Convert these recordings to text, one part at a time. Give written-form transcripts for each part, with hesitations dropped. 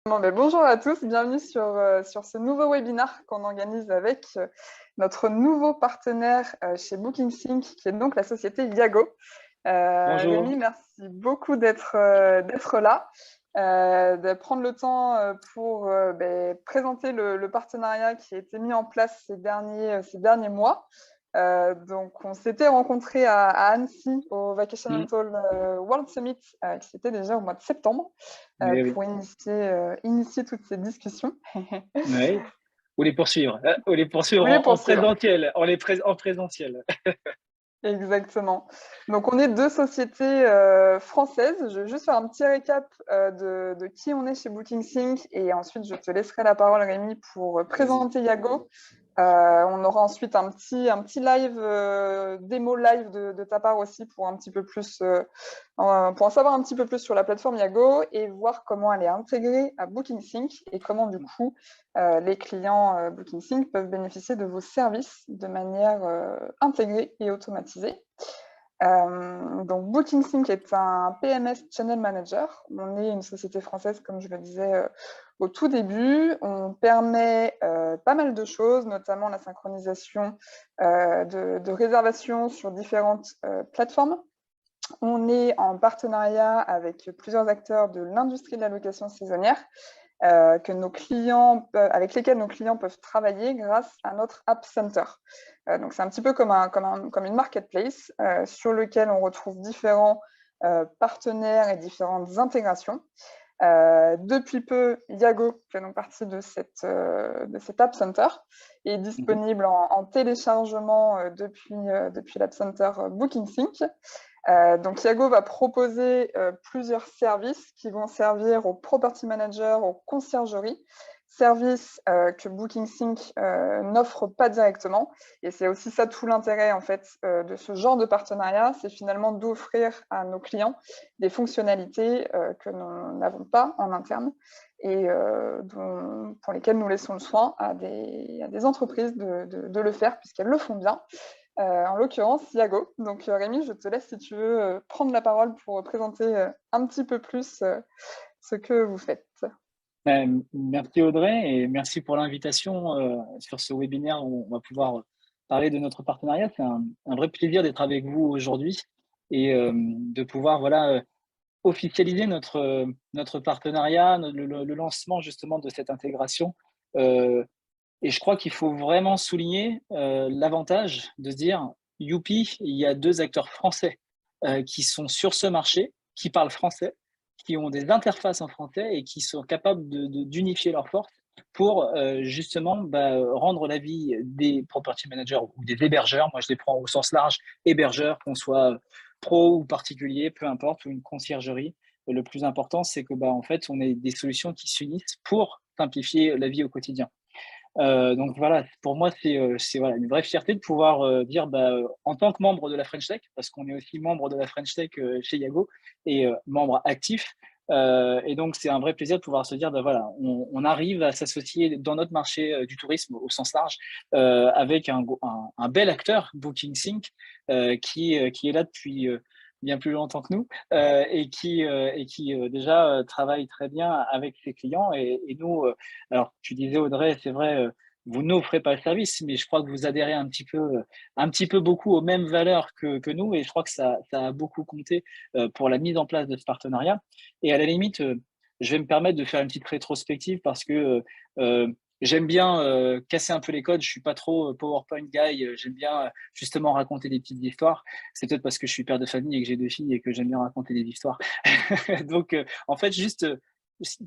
Bon, ben, bonjour à tous, bienvenue sur ce nouveau webinaire qu'on organise avec notre nouveau partenaire chez BookingSync, qui est donc la société Yago. Bonjour. Rémi, merci beaucoup d'être là, de prendre le temps pour présenter le partenariat qui a été mis en place ces derniers mois. Donc, on s'était rencontrés à Annecy au Vacation Mm. Rental World Summit, qui était déjà au mois de septembre, Oui, oui. pour initier toutes ces discussions. Oui. Ou les poursuivre Vous voulez en poursuivre? présentiel, en présentiel. Exactement. Donc, on est deux sociétés françaises. Je vais juste faire un petit récap de qui on est chez BookingSync et ensuite je te laisserai la parole, Rémi, pour Vas-y. présenter Yago. On aura ensuite un petit live, démo live de ta part aussi pour un petit peu plus, pour en savoir un petit peu plus sur la plateforme Yago et voir comment elle est intégrée à BookingSync et comment du coup les clients BookingSync peuvent bénéficier de vos services de manière intégrée et automatisée. Donc BookingSync est un PMS Channel Manager. On est une société française, comme je le disais au tout début. On permet pas mal de choses, notamment la synchronisation de réservations sur différentes plateformes. On est en partenariat avec plusieurs acteurs de l'industrie de la location saisonnière, avec lesquels nos clients peuvent travailler grâce à notre App Center. Donc c'est un petit peu comme une marketplace sur lequel on retrouve différents partenaires et différentes intégrations. Depuis peu, Yago fait donc partie de cet App Center et est Mhm. disponible en téléchargement depuis l'App Center BookingSync. Donc Yago va proposer plusieurs services qui vont servir aux property managers, aux conciergeries, services que BookingSync n'offre pas directement. Et c'est aussi ça tout l'intérêt en fait de ce genre de partenariat, c'est finalement d'offrir à nos clients des fonctionnalités que nous n'avons pas en interne et pour lesquelles nous laissons le soin à des entreprises de le faire puisqu'elles le font bien. En l'occurrence, Yago. Donc Rémi, je te laisse si tu veux prendre la parole pour présenter un petit peu plus ce que vous faites. Merci Audrey et merci pour l'invitation sur ce webinaire où on va pouvoir parler de notre partenariat. C'est un vrai plaisir d'être avec vous aujourd'hui et de pouvoir officialiser notre partenariat, le lancement justement de cette intégration. Euh, Et je crois qu'il faut vraiment souligner l'avantage de se dire, youpi, il y a deux acteurs français qui sont sur ce marché, qui parlent français, qui ont des interfaces en français et qui sont capables d'unifier leurs forces pour justement rendre la vie des property managers ou des hébergeurs, moi je les prends au sens large, hébergeurs, qu'on soit pro ou particulier, peu importe, ou une conciergerie. Le plus important, c'est que en fait, on ait des solutions qui s'unissent pour simplifier la vie au quotidien. Donc voilà, pour moi, c'est voilà, une vraie fierté de pouvoir dire, en tant que membre de la French Tech, parce qu'on est aussi membre de la French Tech chez Yago et membre actif. Et donc, c'est un vrai plaisir de pouvoir se dire, voilà, on arrive à s'associer dans notre marché du tourisme au sens large avec un bel acteur, BookingSync, qui est là depuis bien plus longtemps que nous et qui déjà travaille très bien avec ses clients. Et nous, alors, tu disais, Audrey, c'est vrai, vous n'offrez pas le service, mais je crois que vous adhérez un petit peu beaucoup aux mêmes valeurs que nous, et je crois que ça a beaucoup compté pour la mise en place de ce partenariat. Et à la limite, je vais me permettre de faire une petite rétrospective parce que j'aime bien casser un peu les codes. Je suis pas trop PowerPoint guy. J'aime bien justement raconter des petites histoires. C'est peut-être parce que je suis père de famille et que j'ai deux filles et que j'aime bien raconter des histoires. Donc, en fait, juste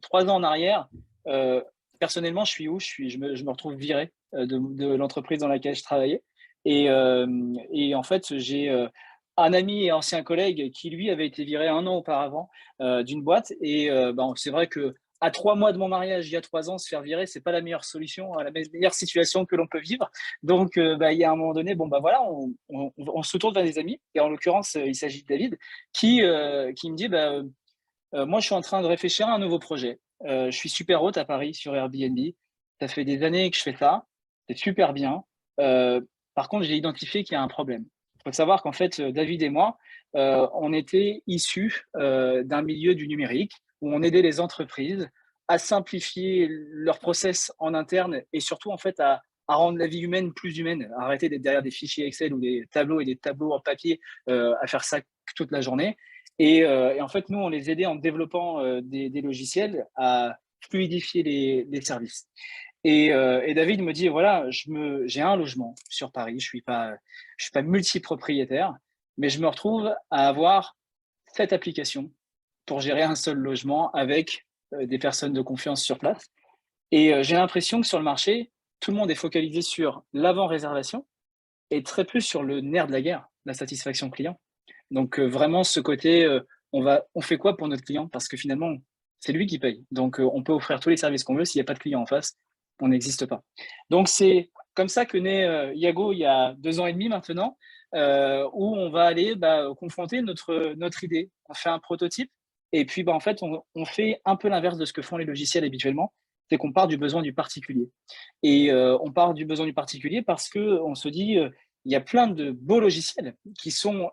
3 ans en arrière, euh, personnellement, je suis où? Je me retrouve viré de l'entreprise dans laquelle je travaillais. Et en fait, j'ai un ami et ancien collègue qui, lui, avait été viré un an auparavant d'une boîte. Et c'est vrai que à 3 mois de mon mariage, il y a 3 ans, se faire virer, c'est pas la meilleure solution, la meilleure situation que l'on peut vivre. Donc, il y a un moment donné, voilà, on se tourne vers des amis. Et en l'occurrence, il s'agit de David qui me dit, moi, je suis en train de réfléchir à un nouveau projet. Je suis super hôte à Paris sur Airbnb. Ça fait des années que je fais ça. C'est super bien. Euh, Par contre, j'ai identifié qu'il y a un problème. Il faut savoir qu'en fait, David et moi, on était issus d'un milieu du numérique où on aidait les entreprises à simplifier leur process en interne et surtout en fait à rendre la vie humaine plus humaine, à arrêter d'être derrière des fichiers Excel ou des tableaux et des tableaux en papier à faire ça toute la journée. Et en fait, nous, on les aidait en développant des logiciels à fluidifier les services. Et David me dit, voilà, j'ai un logement sur Paris, je suis pas multipropriétaire, mais je me retrouve à avoir 7 applications pour gérer un seul logement avec des personnes de confiance sur place. Et j'ai l'impression que sur le marché, tout le monde est focalisé sur l'avant-réservation et très peu sur le nerf de la guerre, la satisfaction client. Donc vraiment ce côté, on fait quoi pour notre client? Parce que finalement, c'est lui qui paye. Donc on peut offrir tous les services qu'on veut, s'il n'y a pas de client en face, on n'existe pas. Donc c'est comme ça que naît Yago il y a 2 ans et demi maintenant, où on va aller confronter notre idée. On fait un prototype et puis en fait on fait un peu l'inverse de ce que font les logiciels habituellement, c'est qu'on part du besoin du particulier. Et on part du besoin du particulier parce qu'on se dit, il y a plein de beaux logiciels qui sont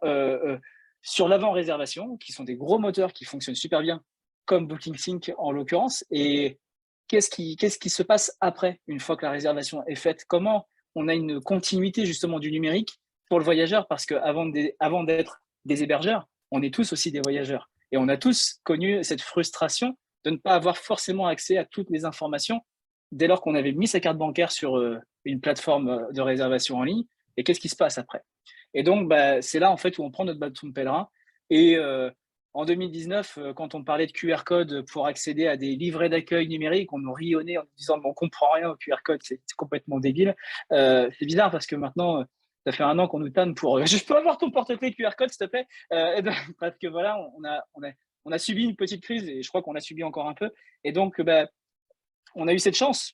sur l'avant-réservation, qui sont des gros moteurs qui fonctionnent super bien, comme BookingSync en l'occurrence. Et qu'est-ce qui se passe après, une fois que la réservation est faite? Comment on a une continuité justement du numérique pour le voyageur? Parce qu'avant d'être des hébergeurs, on est tous aussi des voyageurs. Et on a tous connu cette frustration de ne pas avoir forcément accès à toutes les informations dès lors qu'on avait mis sa carte bancaire sur une plateforme de réservation en ligne. Et qu'est-ce qui se passe après? Et donc, c'est là en fait où on prend notre bâton de pèlerin. Et en 2019, quand on parlait de QR code pour accéder à des livrets d'accueil numériques, on nous riait en nous disant on comprend rien au QR code, c'est complètement débile. C'est bizarre parce que maintenant, ça fait 1 an qu'on nous tanne pour je peux avoir ton porte-clés QR code, s'il te plaît? Parce que voilà, on a subi une petite crise et je crois qu'on l'a subi encore un peu. Et donc, on a eu cette chance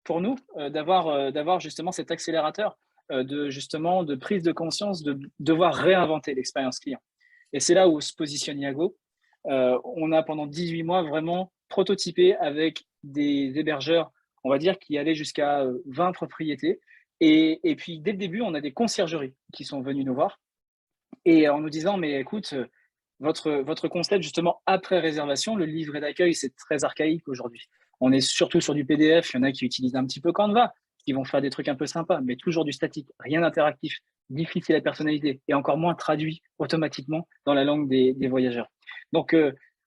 pour nous d'avoir justement cet accélérateur de prise de conscience, de devoir réinventer l'expérience client. Et c'est là où se positionne Yago. On a pendant 18 mois vraiment prototypé avec des hébergeurs, on va dire, qui allaient jusqu'à 20 propriétés. Et puis, dès le début, on a des conciergeries qui sont venues nous voir et en nous disant, mais écoute, votre concept, justement, après réservation, le livret d'accueil, c'est très archaïque aujourd'hui. On est surtout sur du PDF. Il y en a qui utilisent un petit peu Canva, qui vont faire des trucs un peu sympas, mais toujours du statique, rien d'interactif, difficile à personnaliser et encore moins traduit automatiquement dans la langue des voyageurs. Donc,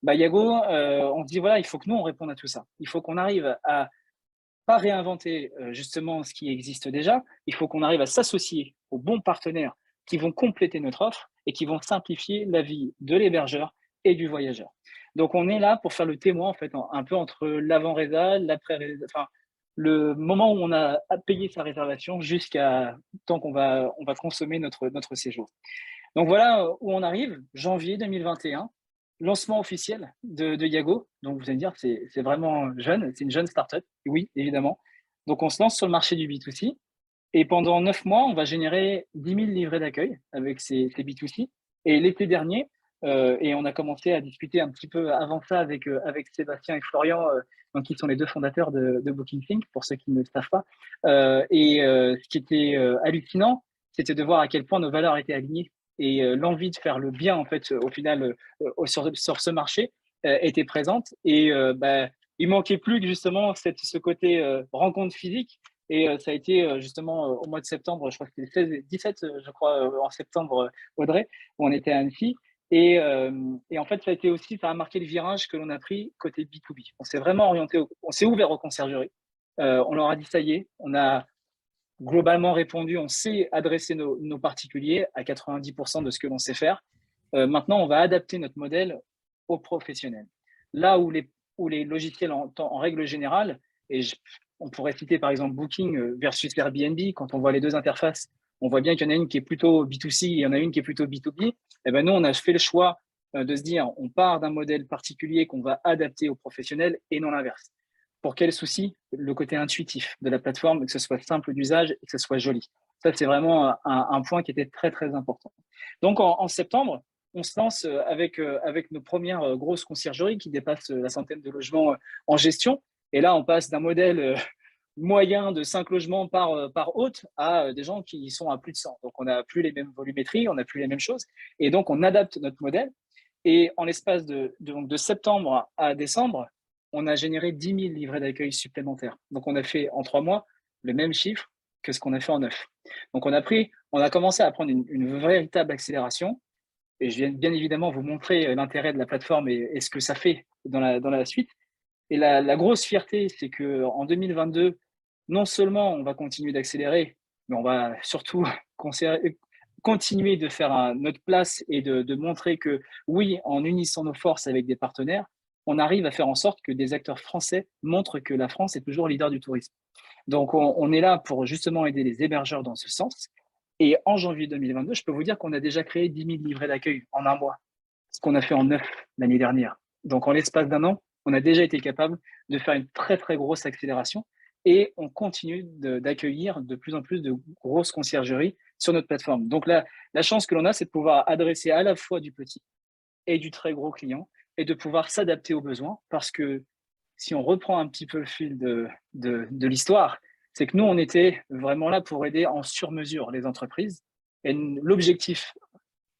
Yago, on se dit, voilà, il faut que nous, on réponde à tout ça. Il faut qu'on arrive à pas réinventer justement ce qui existe déjà. Il faut qu'on arrive à s'associer aux bons partenaires qui vont compléter notre offre et qui vont simplifier la vie de l'hébergeur et du voyageur. Donc, on est là pour faire le témoin, en fait, un peu entre l'avant-résa, l'après-résa, enfin, le moment où on a payé sa réservation jusqu'à tant qu'on va consommer notre séjour. Donc, voilà où on arrive, janvier 2021, lancement officiel de Yago. Donc, vous allez me dire, c'est vraiment jeune, c'est une jeune startup. Oui, évidemment. Donc, on se lance sur le marché du B2C. Et pendant 9 mois, on va générer 10 000 livrets d'accueil avec ces B2C. Et l'été dernier, et on a commencé à discuter un petit peu avant ça avec Sébastien et Florian, donc, qui sont les 2 fondateurs de BookingSync, pour ceux qui ne le savent pas. Ce qui était hallucinant, c'était de voir à quel point nos valeurs étaient alignées et l'envie de faire le bien, en fait, au final, sur ce marché était présente. Et il manquait plus que justement ce côté rencontre physique. Et ça a été justement au mois de septembre, je crois que c'était le 16 et 17, je crois, en septembre, Audrey, où on était à Annecy. Et en fait, ça a marqué le virage que l'on a pris côté B2B. On s'est vraiment orienté, on s'est ouvert aux conciergeries. On leur a dit, ça y est, on a globalement répondu, on sait adresser nos particuliers à 90% de ce que l'on sait faire. Maintenant, on va adapter notre modèle aux professionnels. Là où les logiciels en règle générale, et on pourrait citer par exemple Booking versus Airbnb, quand on voit les 2 interfaces, on voit bien qu'il y en a une qui est plutôt B2C et il y en a une qui est plutôt B2B. Et ben nous, on a fait le choix de se dire, on part d'un modèle particulier qu'on va adapter aux professionnels et non l'inverse. Pour quel souci? Le côté intuitif de la plateforme, que ce soit simple d'usage et que ce soit joli. Ça, c'est vraiment un point qui était très, très important. Donc, en septembre, on se lance avec nos premières grosses conciergeries qui dépassent la centaine de logements en gestion. Et là, on passe d'un modèle moyen de 5 logements par hôte à des gens qui sont à plus de 100. Donc, on n'a plus les mêmes volumétries, on n'a plus les mêmes choses. Et donc, on adapte notre modèle. Et en l'espace de septembre à décembre, on a généré 10 000 livrets d'accueil supplémentaires. Donc, on a fait en 3 mois le même chiffre que ce qu'on a fait en 9. Donc, on a commencé à prendre une véritable accélération. Et je viens bien évidemment vous montrer l'intérêt de la plateforme et ce que ça fait dans la suite. Et la grosse fierté, c'est qu'en 2022, non seulement on va continuer d'accélérer, mais on va surtout continuer de faire notre place et de montrer que oui, en unissant nos forces avec des partenaires, on arrive à faire en sorte que des acteurs français montrent que la France est toujours leader du tourisme. Donc, on est là pour justement aider les hébergeurs dans ce sens. Et en janvier 2022, je peux vous dire qu'on a déjà créé 10 000 livrets d'accueil en un mois, ce qu'on a fait en 9 l'année dernière. Donc, en l'espace d'un an, on a déjà été capable de faire une très, très grosse accélération et on continue d'accueillir de plus en plus de grosses conciergeries sur notre plateforme. Donc, la chance que l'on a, c'est de pouvoir adresser à la fois du petit et du très gros client et de pouvoir s'adapter aux besoins parce que si on reprend un petit peu le fil de l'histoire, c'est que nous, on était vraiment là pour aider en sur-mesure les entreprises. Et l'objectif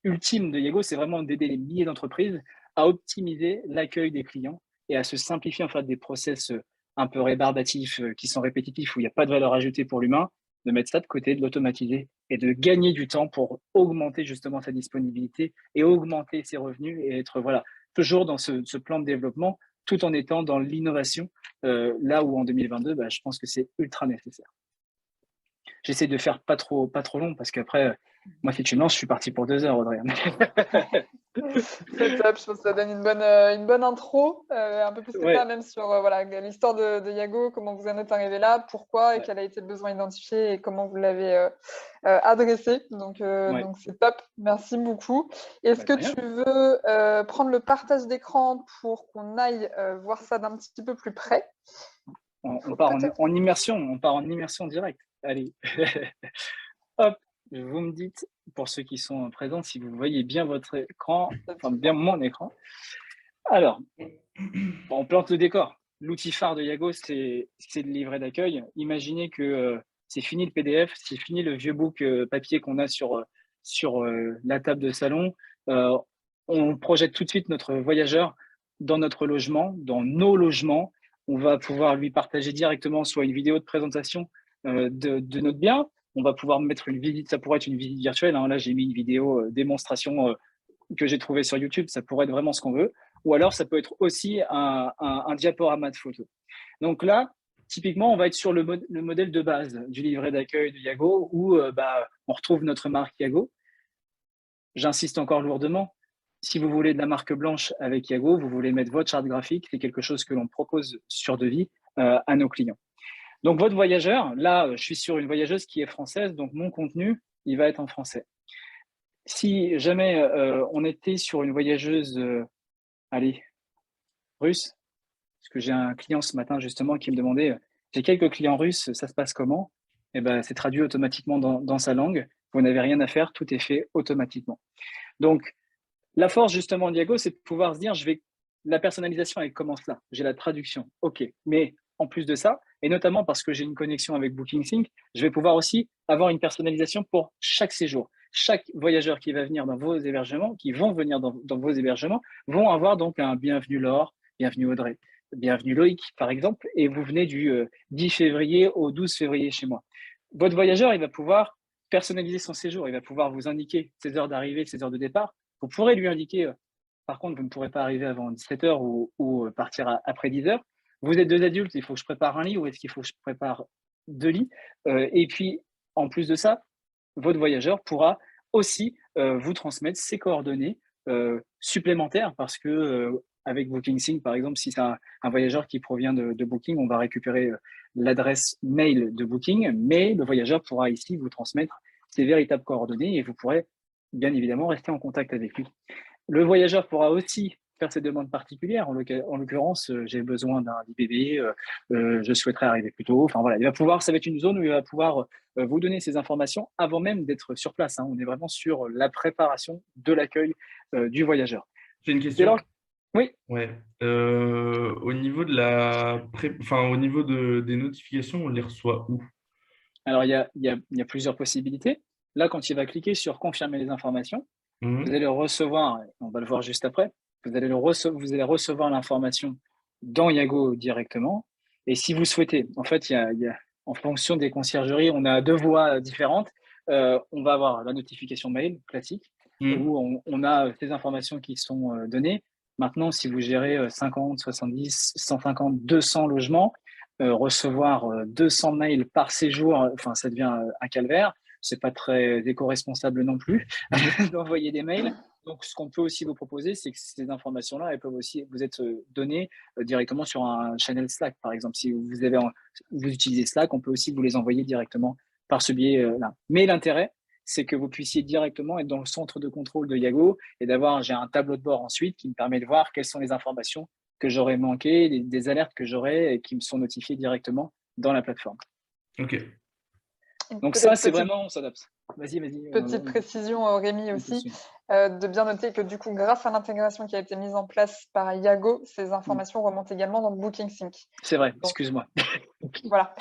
ultime de Yago, c'est vraiment d'aider les milliers d'entreprises à optimiser l'accueil des clients et à se simplifier en fait des process un peu rébarbatifs qui sont répétitifs où il n'y a pas de valeur ajoutée pour l'humain, de mettre ça de côté, de l'automatiser et de gagner du temps pour augmenter justement sa disponibilité et augmenter ses revenus et être voilà toujours dans ce plan de développement tout en étant dans l'innovation là où en 2022, bah, je pense que c'est ultra nécessaire. J'essaie de faire pas trop long parce qu'après, moi, si tu me lances, je suis parti pour 2 heures, Audrey. C'est top, je pense que ça donne une bonne intro, un peu plus que ça, Ouais, même sur voilà, l'histoire de Yago, comment vous en êtes arrivé là, pourquoi et ouais, quel a été le besoin identifié et comment vous l'avez adressé. Donc ouais. c'est top, merci beaucoup. Est-ce Bah, que de tu rien. veux prendre le partage d'écran pour qu'on aille voir ça d'un petit peu plus près? Il On faut part peut-être. en immersion, on part en immersion directe. Allez. Hop, vous me dites, pour ceux qui sont présents, si vous voyez bien votre écran, enfin bien mon écran. Alors, on plante le décor. L'outil phare de Yago, c'est le livret d'accueil. Imaginez que c'est fini le PDF, c'est fini le vieux book papier qu'on a sur la table de salon. Euh, on projette tout de suite notre voyageur dans notre logement, dans nos logements. On va pouvoir lui partager directement soit une vidéo de présentation de notre bien. On va pouvoir mettre une visite, ça pourrait être une visite virtuelle. Hein. Là, j'ai mis une vidéo démonstration que j'ai trouvé sur YouTube, ça pourrait être vraiment ce qu'on veut. Ou alors, ça peut être aussi un diaporama de photos. Donc là, typiquement, on va être sur le modèle de base du livret d'accueil de Yago où on retrouve notre marque Yago. J'insiste encore lourdement. Si vous voulez de la marque blanche avec Yago, vous voulez mettre votre charte graphique, c'est quelque chose que l'on propose sur devis à nos clients. Donc, votre voyageur, là, je suis sur une voyageuse qui est française, donc mon contenu, il va être en français. Si jamais on était sur une voyageuse, allez, russe, parce que j'ai un client ce matin justement qui me demandait, j'ai quelques clients russes, ça se passe comment? Eh ben, c'est traduit automatiquement dans sa langue. Vous n'avez rien à faire, tout est fait automatiquement. Donc, la force justement, Diago, c'est de pouvoir se dire, la personnalisation, elle commence là. J'ai la traduction, ok. Mais en plus de ça, et notamment parce que j'ai une connexion avec BookingSync, je vais pouvoir aussi avoir une personnalisation pour chaque séjour. Chaque voyageur qui va venir dans vos hébergements, qui vont venir dans vos hébergements, vont avoir donc un bienvenue Laure, bienvenue Audrey, bienvenue Loïc, par exemple, et vous venez du 10 février au 12 février chez moi. Votre voyageur, il va pouvoir personnaliser son séjour, il va pouvoir vous indiquer ses heures d'arrivée, ses heures de départ. Vous pourrez lui indiquer, par contre, vous ne pourrez pas arriver avant 17h ou partir après 10h. Vous êtes 2 adultes, il faut que je prépare un lit ou est-ce qu'il faut que je prépare 2 lits Et puis, en plus de ça, votre voyageur pourra aussi vous transmettre ses coordonnées supplémentaires parce que avec BookingSync, par exemple, si c'est un voyageur qui provient de Booking, on va récupérer l'adresse mail de Booking, mais le voyageur pourra ici vous transmettre ses véritables coordonnées et vous pourrez bien évidemment rester en contact avec lui. Le voyageur pourra aussi faire ses demandes particulières. En l'occurrence, j'ai besoin d'un IBB, je souhaiterais arriver plus tôt. Enfin voilà, il va pouvoir, ça va être une zone où il va pouvoir vous donner ces informations avant même d'être sur place. Hein. On est vraiment sur la préparation de l'accueil du voyageur. J'ai une Dès question. lors, oui. Ouais. Au niveau de au niveau des notifications, on les reçoit où? Alors il y a plusieurs possibilités. Là, quand il va cliquer sur confirmer les informations, vous Mhm. allez recevoir, on va le voir juste après, vous allez recevoir l'information dans Yago directement. Et si vous souhaitez, en fait, en fonction des conciergeries, on a deux voies différentes. On va avoir la notification mail classique, où on a ces informations qui sont données. Maintenant, si vous gérez 50, 70, 150, 200 logements, recevoir 200 mails par séjour, enfin, ça devient un calvaire. C'est pas très éco-responsable non plus d'envoyer des mails. Donc, ce qu'on peut aussi vous proposer, c'est que ces informations-là, elles peuvent aussi vous être données directement sur un channel Slack, par exemple. Si vous utilisez Slack, on peut aussi vous les envoyer directement par ce biais-là. Mais l'intérêt, c'est que vous puissiez directement être dans le centre de contrôle de Yago et j'ai un tableau de bord ensuite qui me permet de voir quelles sont les informations que j'aurais manquées, des alertes que j'aurais et qui me sont notifiées directement dans la plateforme. Ok. Donc ça, c'est vraiment, on s'adapte. Vas-y. Petite précision, Rémi, aussi, de bien noter que du coup, grâce à l'intégration qui a été mise en place par Yago, ces informations remontent également dans BookingSync. C'est vrai, excuse-moi. Voilà.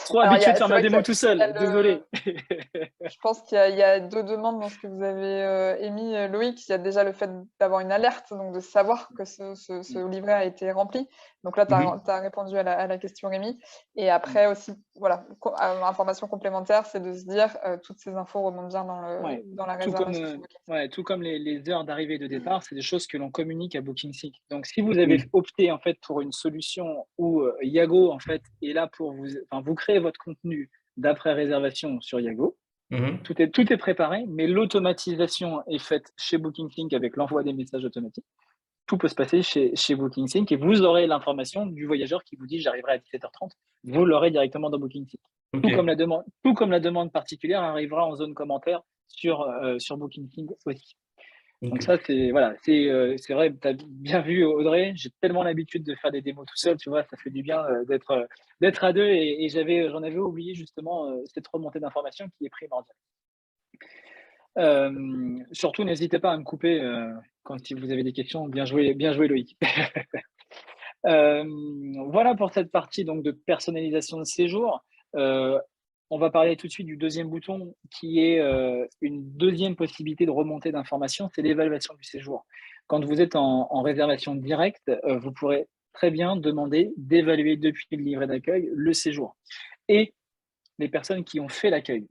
Trop habitué de faire ma démo tout seul, désolé. Je pense qu'il y a deux demandes dans ce que vous avez émis, Loïc. Il y a déjà le fait d'avoir une alerte, donc de savoir que ce livret a été rempli. Donc là, tu as répondu à la question, Rémi. Et après aussi, voilà, information complémentaire, c'est de se dire toutes ces infos remontent bien dans la réservation. Tout comme les heures d'arrivée et de départ, c'est des choses que l'on communique à BookingSync. Donc, si vous avez opté en fait pour une solution où Yago en fait est là pour vous créer votre contenu d'après réservation sur Yago, tout est préparé, mais l'automatisation est faite chez BookingSync avec l'envoi des messages automatiques. Tout peut se passer chez BookingSync et vous aurez l'information du voyageur qui vous dit j'arriverai à 17h30. Vous l'aurez directement dans BookingSync. Tout comme la demande particulière arrivera en zone commentaire sur BookingSync aussi. Donc ça, c'est vrai, tu as bien vu, Audrey, j'ai tellement l'habitude de faire des démos tout seul, tu vois, ça fait du bien d'être à deux et j'en avais oublié justement cette remontée d'informations qui est primordiale. Surtout, n'hésitez pas à me couper si vous avez des questions. Bien joué Loïc. Voilà pour cette partie donc de personnalisation de séjour. On va parler tout de suite du deuxième bouton qui est une deuxième possibilité de remontée d'informations, c'est l'évaluation du séjour. Quand vous êtes en réservation directe, vous pourrez très bien demander d'évaluer depuis le livret d'accueil le séjour et les personnes qui ont fait l'accueil.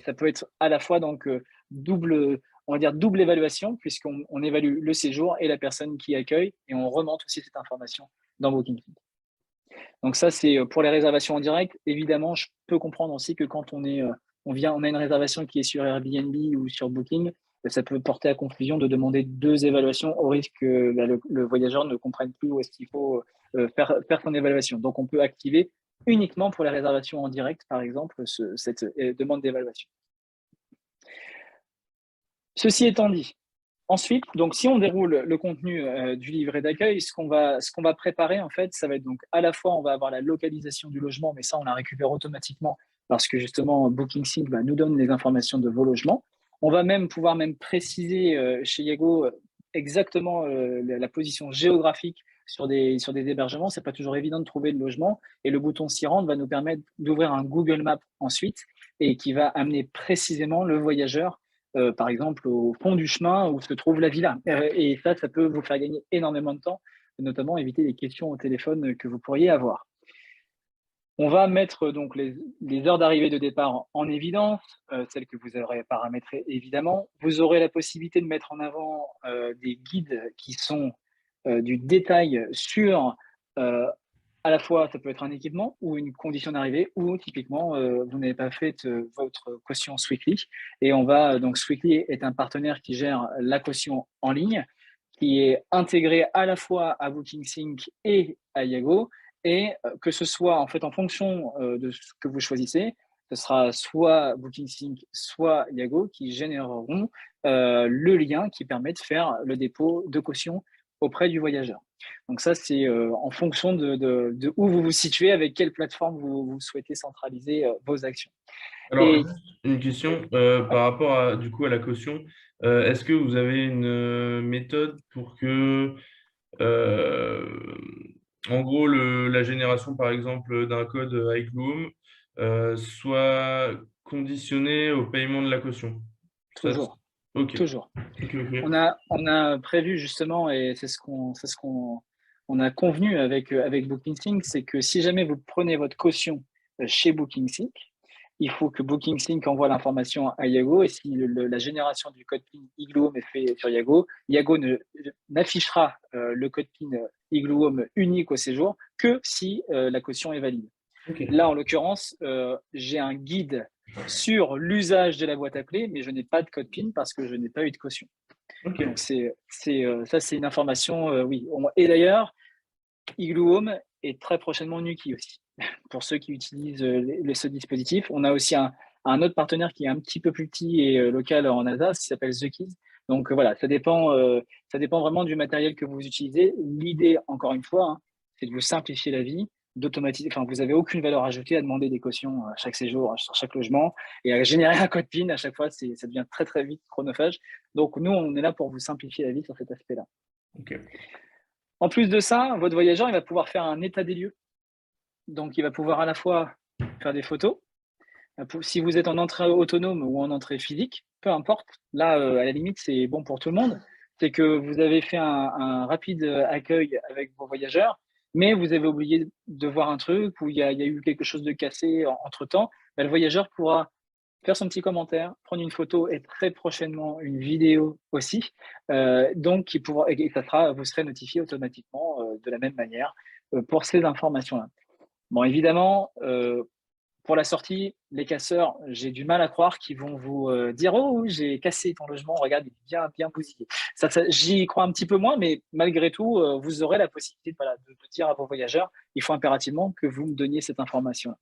Ça peut être à la fois donc double évaluation puisqu'on évalue le séjour et la personne qui accueille et on remonte aussi cette information dans BookingSync. Donc ça, c'est pour les réservations en direct. Évidemment, je peux comprendre aussi que quand on a une réservation qui est sur Airbnb ou sur Booking, ça peut porter à confusion de demander deux évaluations au risque que le voyageur ne comprenne plus où est-ce qu'il faut faire son évaluation. Donc, on peut activer uniquement pour les réservations en direct, par exemple, cette demande d'évaluation. Ceci étant dit, ensuite, donc si on déroule le contenu du livret d'accueil, ce qu'on va préparer en fait, ça va être donc à la fois on va avoir la localisation du logement, mais ça on la récupère automatiquement parce que justement BookingSync nous donne les informations de vos logements. On va pouvoir préciser chez Yago exactement la position géographique sur des hébergements. C'est pas toujours évident de trouver le logement et le bouton s'y rendre va nous permettre d'ouvrir un Google Maps ensuite et qui va amener précisément le voyageur par exemple au fond du chemin où se trouve la villa. Et ça peut vous faire gagner énormément de temps, notamment éviter les questions au téléphone que vous pourriez avoir. On va mettre donc les heures d'arrivée et de départ en évidence, celles que vous aurez paramétrées évidemment. Vous aurez la possibilité de mettre en avant des guides qui sont du détail sur à la fois, ça peut être un équipement ou une condition d'arrivée, ou typiquement, vous n'avez pas fait votre caution Sweekly. Et donc Sweekly est un partenaire qui gère la caution en ligne, qui est intégré à la fois à BookingSync et à Yago. Et que ce soit en fait en fonction de ce que vous choisissez, ce sera soit BookingSync, soit Yago qui généreront le lien qui permet de faire le dépôt de caution auprès du voyageur. Donc ça, c'est en fonction de où vous vous situez, avec quelle plateforme vous souhaitez centraliser vos actions. Alors, une question par rapport à la caution. Est-ce que vous avez une méthode pour que, en gros, la génération, par exemple, d'un code iCloud soit conditionnée au paiement de la caution? Toujours. Okay. Toujours. Okay. On a prévu justement, et c'est ce qu'on on a convenu avec BookingSync, c'est que si jamais vous prenez votre caution chez BookingSync, il faut que BookingSync envoie l'information à Yago, et si la génération du code PIN Igluhome est fait sur Yago, Yago n'affichera le code PIN Igluhome unique au séjour que si la caution est valide. Ok. Là, en l'occurrence, j'ai un guide sur l'usage de la boîte à clés, mais je n'ai pas de code PIN parce que je n'ai pas eu de caution. Ok. Donc, ça, c'est une information, oui. Et d'ailleurs, Igluhome est très prochainement Nuki aussi. Pour ceux qui utilisent ce dispositif, on a aussi un autre partenaire qui est un petit peu plus petit et local en Alsace, qui s'appelle The Keys. Donc voilà, ça dépend vraiment du matériel que vous utilisez. L'idée, encore une fois, hein, c'est de vous simplifier la vie, d'automatiser. Enfin, vous n'avez aucune valeur ajoutée à demander des cautions à chaque séjour, sur chaque logement, et à générer un code PIN à chaque fois, ça devient très très vite chronophage. Donc nous, on est là pour vous simplifier la vie sur cet aspect-là. Ok. En plus de ça, votre voyageur, il va pouvoir faire un état des lieux. Donc, il va pouvoir à la fois faire des photos. Si vous êtes en entrée autonome ou en entrée physique, peu importe. Là, à la limite, c'est bon pour tout le monde. C'est que vous avez fait un rapide accueil avec vos voyageurs, mais vous avez oublié de voir un truc où il y a eu quelque chose de cassé entre-temps. Le voyageur pourra faire son petit commentaire, prendre une photo et très prochainement une vidéo aussi. Donc, vous serez notifié automatiquement de la même manière pour ces informations-là. Bon, évidemment, pour la sortie, les casseurs, j'ai du mal à croire qu'ils vont vous dire « Oh, j'ai cassé ton logement, regarde, il est bien, bien bousillé ». J'y crois un petit peu moins, mais malgré tout, vous aurez la possibilité de dire à vos voyageurs « Il faut impérativement que vous me donniez cette information ».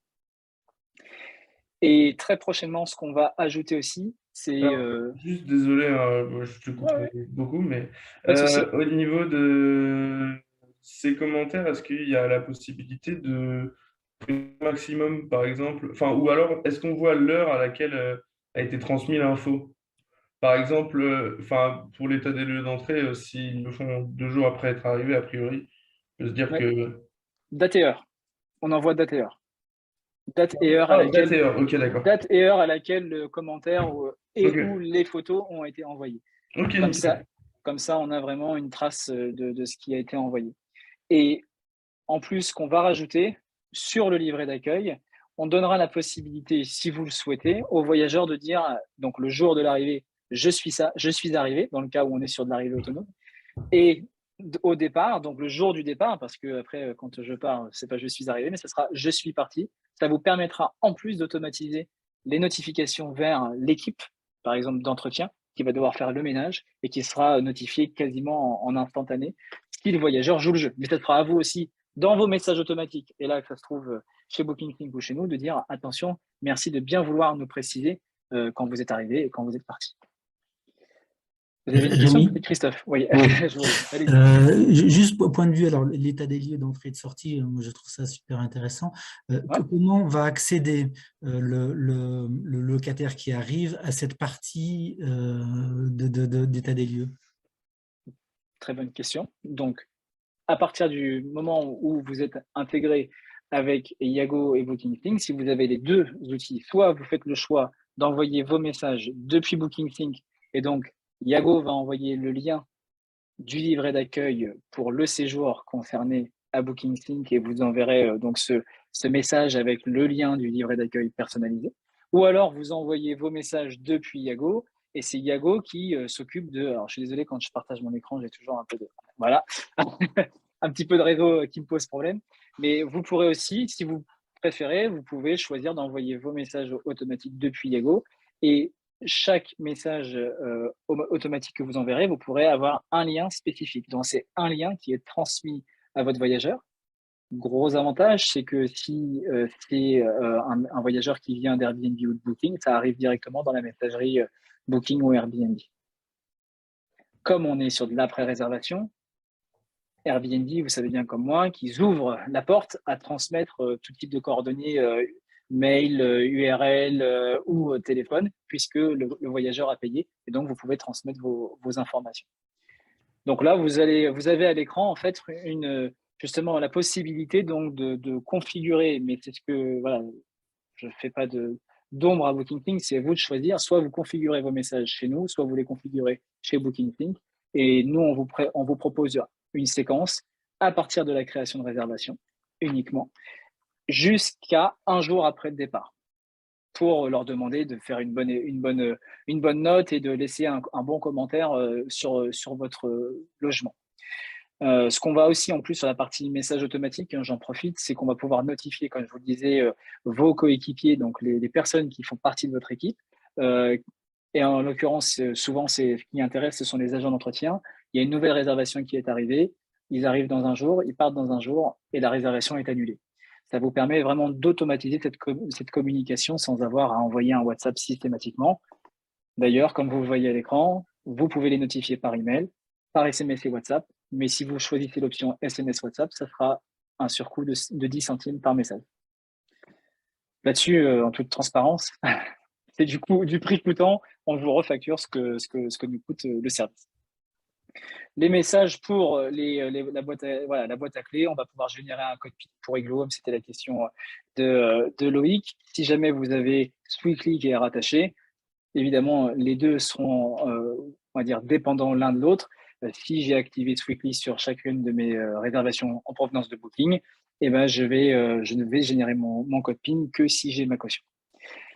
Et très prochainement, ce qu'on va ajouter aussi, c'est… Alors, juste désolé, hein, moi, je te coupe Ouais, beaucoup, mais pas de souci. au niveau de ces commentaires, est-ce qu'il y a la possibilité de maximum, par exemple, enfin, ou alors est-ce qu'on voit l'heure à laquelle a été transmise l'info? Par exemple, enfin, pour l'état des lieux d'entrée, s'ils le font 2 jours après être arrivé, a priori, on peut se dire Ouais. que… Date et heure. On envoie date et heure. Date et heure à Ah, date laquelle, et heure, ok, d'accord. date et heure à laquelle le commentaire ou Ok, les photos ont été envoyées. ok, Comme nickel. ça, on a vraiment une trace de ce qui a été envoyé. Et en plus, ce qu'on va rajouter sur le livret d'accueil, on donnera la possibilité, si vous le souhaitez, aux voyageurs de dire, donc le jour de l'arrivée, je suis arrivé, dans le cas où on est sur de l'arrivée autonome, et au départ, donc le jour du départ, parce que après, quand je pars, c'est pas je suis arrivé, mais ce sera je suis parti. Ça vous permettra en plus d'automatiser les notifications vers l'équipe, par exemple d'entretien, qui va devoir faire le ménage et qui sera notifié quasiment en instantané si le voyageur joue le jeu. Mais ça sera à vous aussi, dans vos messages automatiques, et là que ça se trouve chez BookingKing ou chez nous, de dire attention, merci de bien vouloir nous préciser quand vous êtes arrivé et quand vous êtes parti. Vous avez une question, Rémi? peut-être Christophe? Oui, Oui. allez-y. Juste au point de vue, alors l'état des lieux d'entrée et de sortie, moi je trouve ça super intéressant. Ouais. Comment va accéder le locataire qui arrive à cette partie d'état des lieux? Très bonne question. Donc, à partir du moment où vous êtes intégré avec Yago et BookingSync, si vous avez les deux outils, soit vous faites le choix d'envoyer vos messages depuis BookingSync et donc Yago va envoyer le lien du livret d'accueil pour le séjour concerné à BookingSync et vous enverrez donc ce message avec le lien du livret d'accueil personnalisé. Ou alors vous envoyez vos messages depuis Yago et c'est Yago qui s'occupe de… Alors je suis désolé, quand je partage mon écran, j'ai toujours un peu de… Voilà, un petit peu de réseau qui me pose problème. Mais vous pourrez aussi, si vous préférez, vous pouvez choisir d'envoyer vos messages automatiques depuis Yago et chaque message automatique que vous enverrez, vous pourrez avoir un lien spécifique. Donc, c'est un lien qui est transmis à votre voyageur. Gros avantage, c'est que si c'est un voyageur qui vient d'Airbnb ou de Booking, ça arrive directement dans la messagerie Booking ou Airbnb. Comme on est sur de l'après-réservation, Airbnb, vous savez bien comme moi, qu'ils ouvrent la porte à transmettre tout type de coordonnées, mail, URL ou téléphone, puisque le voyageur a payé, et donc vous pouvez transmettre vos informations. Donc là, vous avez à l'écran en fait justement la possibilité donc de configurer, mais c'est ce que voilà, je ne fais pas d'ombre à BookingKing, c'est à vous de choisir. Soit vous configurez vos messages chez nous, soit vous les configurez chez BookingKing. Et nous, on vous propose une séquence à partir de la création de réservation uniquement, jusqu'à un jour après le départ, pour leur demander de faire une bonne note et de laisser un bon commentaire sur votre logement. Ce qu'on va aussi en plus sur la partie message automatique, j'en profite, c'est qu'on va pouvoir notifier, comme je vous le disais, vos coéquipiers, donc les personnes qui font partie de votre équipe. Et en l'occurrence, souvent, ce qui intéresse, ce sont les agents d'entretien. Il y a une nouvelle réservation qui est arrivée. Ils arrivent dans un jour, ils partent dans un jour et la réservation est annulée. Ça vous permet vraiment d'automatiser cette communication sans avoir à envoyer un WhatsApp systématiquement. D'ailleurs, comme vous le voyez à l'écran, vous pouvez les notifier par email, par SMS et WhatsApp. Mais si vous choisissez l'option SMS WhatsApp, ça fera un surcoût de 10 centimes par message. Là-dessus, en toute transparence, c'est du prix coûtant, on vous refacture ce que nous coûte le service. Les messages pour la boîte à clés, on va pouvoir générer un code PIN pour Eglo, c'était la question de Loïc. Si jamais vous avez Sweetly qui est rattaché, évidemment, les deux seront, on va dire, dépendants l'un de l'autre. Si j'ai activé Sweetly sur chacune de mes réservations en provenance de Booking, eh ben, je ne vais générer mon code PIN que si j'ai ma caution.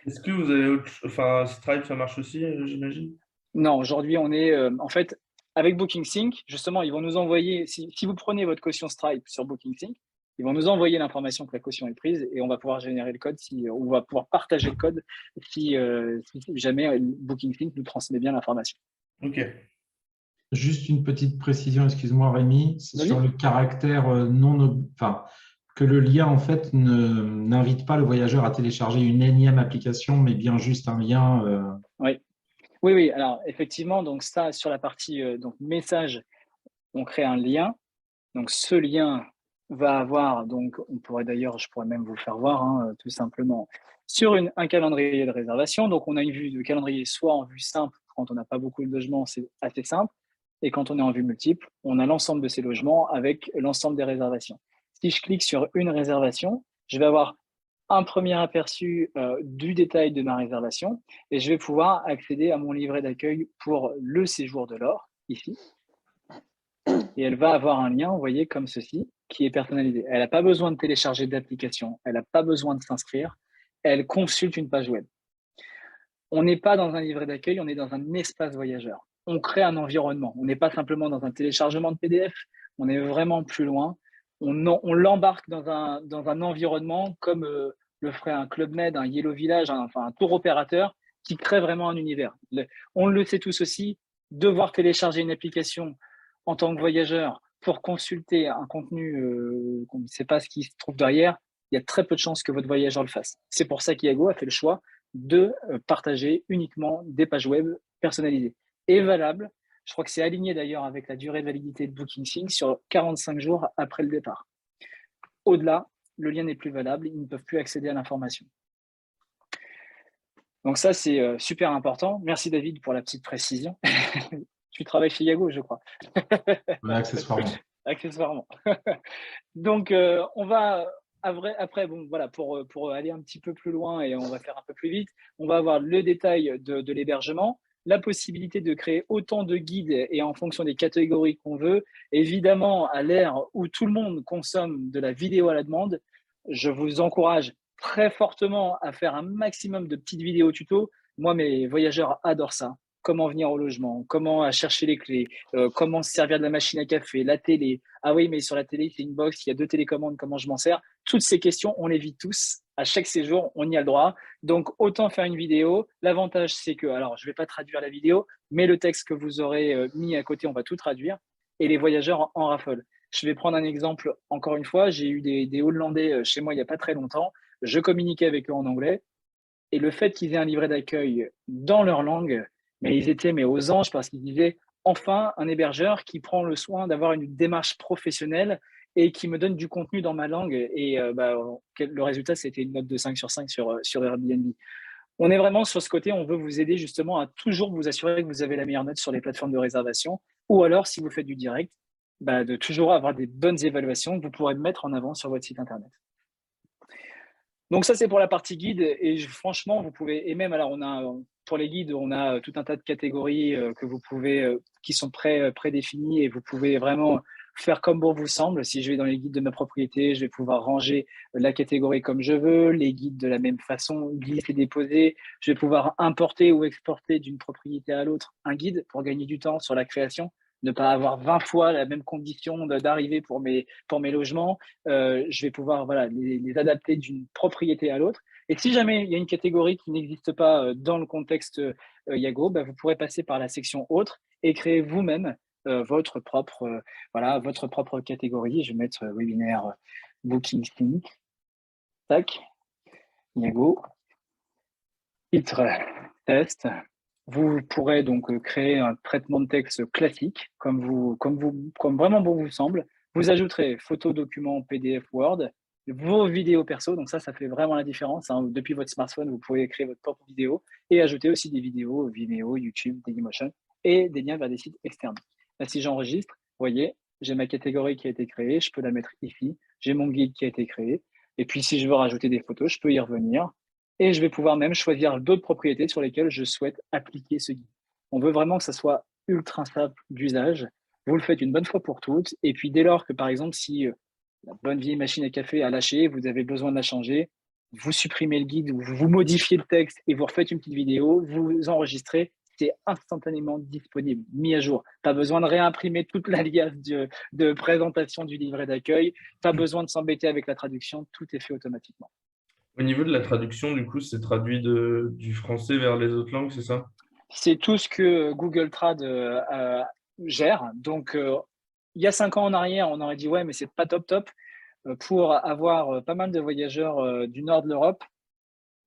Est-ce que vous avez enfin, Stripe, ça marche aussi, j'imagine? Non, aujourd'hui, on est en fait avec BookingSync. Justement, ils vont nous envoyer, si vous prenez votre caution Stripe sur BookingSync, ils vont nous envoyer l'information que la caution est prise et on va pouvoir générer le code, on va pouvoir partager le code si jamais BookingSync nous transmet bien l'information. Ok. Juste une petite précision, excuse-moi Rémi, sur le caractère que le lien en fait n'invite pas le voyageur à télécharger une énième application, mais bien juste un lien. Oui. Alors effectivement, donc ça sur la partie donc message, on crée un lien. Donc ce lien va avoir, donc on pourrait d'ailleurs, je pourrais même vous le faire voir, tout simplement sur un calendrier de réservation. Donc on a une vue de calendrier soit en vue simple quand on n'a pas beaucoup de logements, c'est assez simple. Et quand on est en vue multiple, on a l'ensemble de ces logements avec l'ensemble des réservations. Si je clique sur une réservation, je vais avoir un premier aperçu du détail de ma réservation et je vais pouvoir accéder à mon livret d'accueil pour le séjour de l'or, ici. Et elle va avoir un lien, vous voyez, comme ceci, qui est personnalisé. Elle n'a pas besoin de télécharger d'application, elle n'a pas besoin de s'inscrire, elle consulte une page web. On n'est pas dans un livret d'accueil, on est dans un espace voyageur. On crée un environnement. On n'est pas simplement dans un téléchargement de PDF, on est vraiment plus loin. On l'embarque dans un environnement comme le ferait un Club Med, un Yellow Village, un tour opérateur qui crée vraiment un univers. On le sait tous aussi, devoir télécharger une application en tant que voyageur pour consulter un contenu qu'on ne sait pas ce qui se trouve derrière, il y a très peu de chances que votre voyageur le fasse. C'est pour ça qu'Iago a fait le choix de partager uniquement des pages web personnalisées et valables. Je crois que c'est aligné d'ailleurs avec la durée de validité de BookingSync sur 45 jours après le départ. Au-delà, le lien n'est plus valable, ils ne peuvent plus accéder à l'information. Donc ça, c'est super important. Merci David pour la petite précision. Tu travailles chez Iago, je crois. Ouais, accessoirement. Accessoirement. Donc, on va après, bon, voilà, pour aller un petit peu plus loin et on va faire un peu plus vite, on va avoir le détail de l'hébergement, la possibilité de créer autant de guides et en fonction des catégories qu'on veut. Évidemment, à l'ère où tout le monde consomme de la vidéo à la demande, je vous encourage très fortement à faire un maximum de petites vidéos tuto. Moi, mes voyageurs adorent ça. Comment venir au logement, comment chercher les clés, comment se servir de la machine à café, la télé. Ah oui, mais sur la télé, c'est une box, il y a 2 télécommandes, comment je m'en sers? Toutes ces questions, on les vit tous. À chaque séjour, on y a le droit. Donc, autant faire une vidéo. L'avantage, c'est que, alors, je ne vais pas traduire la vidéo, mais le texte que vous aurez mis à côté, on va tout traduire. Et les voyageurs en raffolent. Je vais prendre un exemple, encore une fois, j'ai eu des Hollandais chez moi il n'y a pas très longtemps. Je communiquais avec eux en anglais. Et le fait qu'ils aient un livret d'accueil dans leur langue, mais ils étaient aux anges parce qu'ils disaient enfin un hébergeur qui prend le soin d'avoir une démarche professionnelle et qui me donne du contenu dans ma langue. Et le résultat, c'était une note de 5 sur 5 sur Airbnb. On est vraiment sur ce côté, on veut vous aider justement à toujours vous assurer que vous avez la meilleure note sur les plateformes de réservation. Ou alors, si vous faites du direct, de toujours avoir des bonnes évaluations que vous pourrez mettre en avant sur votre site internet. Donc ça, c'est pour la partie guide. Et franchement, vous pouvez, et même alors pour les guides, on a tout un tas de catégories que vous pouvez, qui sont prédéfinies et vous pouvez vraiment faire comme bon vous semble. Si je vais dans les guides de ma propriété, je vais pouvoir ranger la catégorie comme je veux, les guides de la même façon, glisser, déposer. Je vais pouvoir importer ou exporter d'une propriété à l'autre un guide pour gagner du temps sur la création, ne pas avoir 20 fois la même condition d'arrivée pour mes logements. Je vais pouvoir les adapter d'une propriété à l'autre. Et si jamais il y a une catégorie qui n'existe pas dans le contexte Yago, vous pourrez passer par la section autres et créer vous-même votre propre catégorie. Je vais mettre webinaire booking sync. Tac. Yago. Titre test. Vous pourrez donc créer un traitement de texte classique, comme vraiment bon vous semble. Vous ajouterez photos, documents, PDF, Word, vos vidéos perso. Donc ça fait vraiment la différence. Depuis votre smartphone, vous pouvez créer votre propre vidéo et ajouter aussi des vidéos Vimeo, YouTube, Dailymotion et des liens vers des sites externes. Là, si j'enregistre, vous voyez, j'ai ma catégorie qui a été créée. Je peux la mettre ici. J'ai mon guide qui a été créé. Et puis, si je veux rajouter des photos, je peux y revenir. Et je vais pouvoir même choisir d'autres propriétés sur lesquelles je souhaite appliquer ce guide. On veut vraiment que ça soit ultra simple d'usage. Vous le faites une bonne fois pour toutes. Et puis, dès lors que, par exemple, si la bonne vieille machine à café a lâché, vous avez besoin de la changer, vous supprimez le guide, vous modifiez le texte et vous refaites une petite vidéo, vous enregistrez, c'est instantanément disponible, mis à jour. Pas besoin de réimprimer toute l'alias de présentation du livret d'accueil, pas besoin de s'embêter avec la traduction, tout est fait automatiquement. Au niveau de la traduction, du coup, c'est traduit du français vers les autres langues, c'est ça? C'est tout ce que Google Trad gère. Donc, il y a 5 ans en arrière, on aurait dit ouais, mais c'est pas top. Pour avoir pas mal de voyageurs du nord de l'Europe,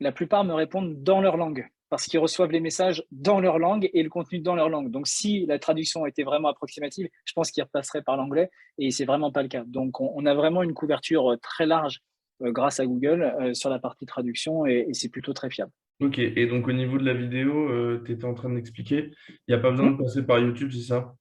la plupart me répondent dans leur langue parce qu'ils reçoivent les messages dans leur langue et le contenu dans leur langue. Donc, si la traduction était vraiment approximative, je pense qu'ils repasseraient par l'anglais et c'est vraiment pas le cas. Donc, on a vraiment une couverture très large grâce à Google sur la partie traduction et c'est plutôt très fiable. Ok, et donc au niveau de la vidéo, tu étais en train d'expliquer, il n'y a pas besoin de passer par YouTube, c'est ça?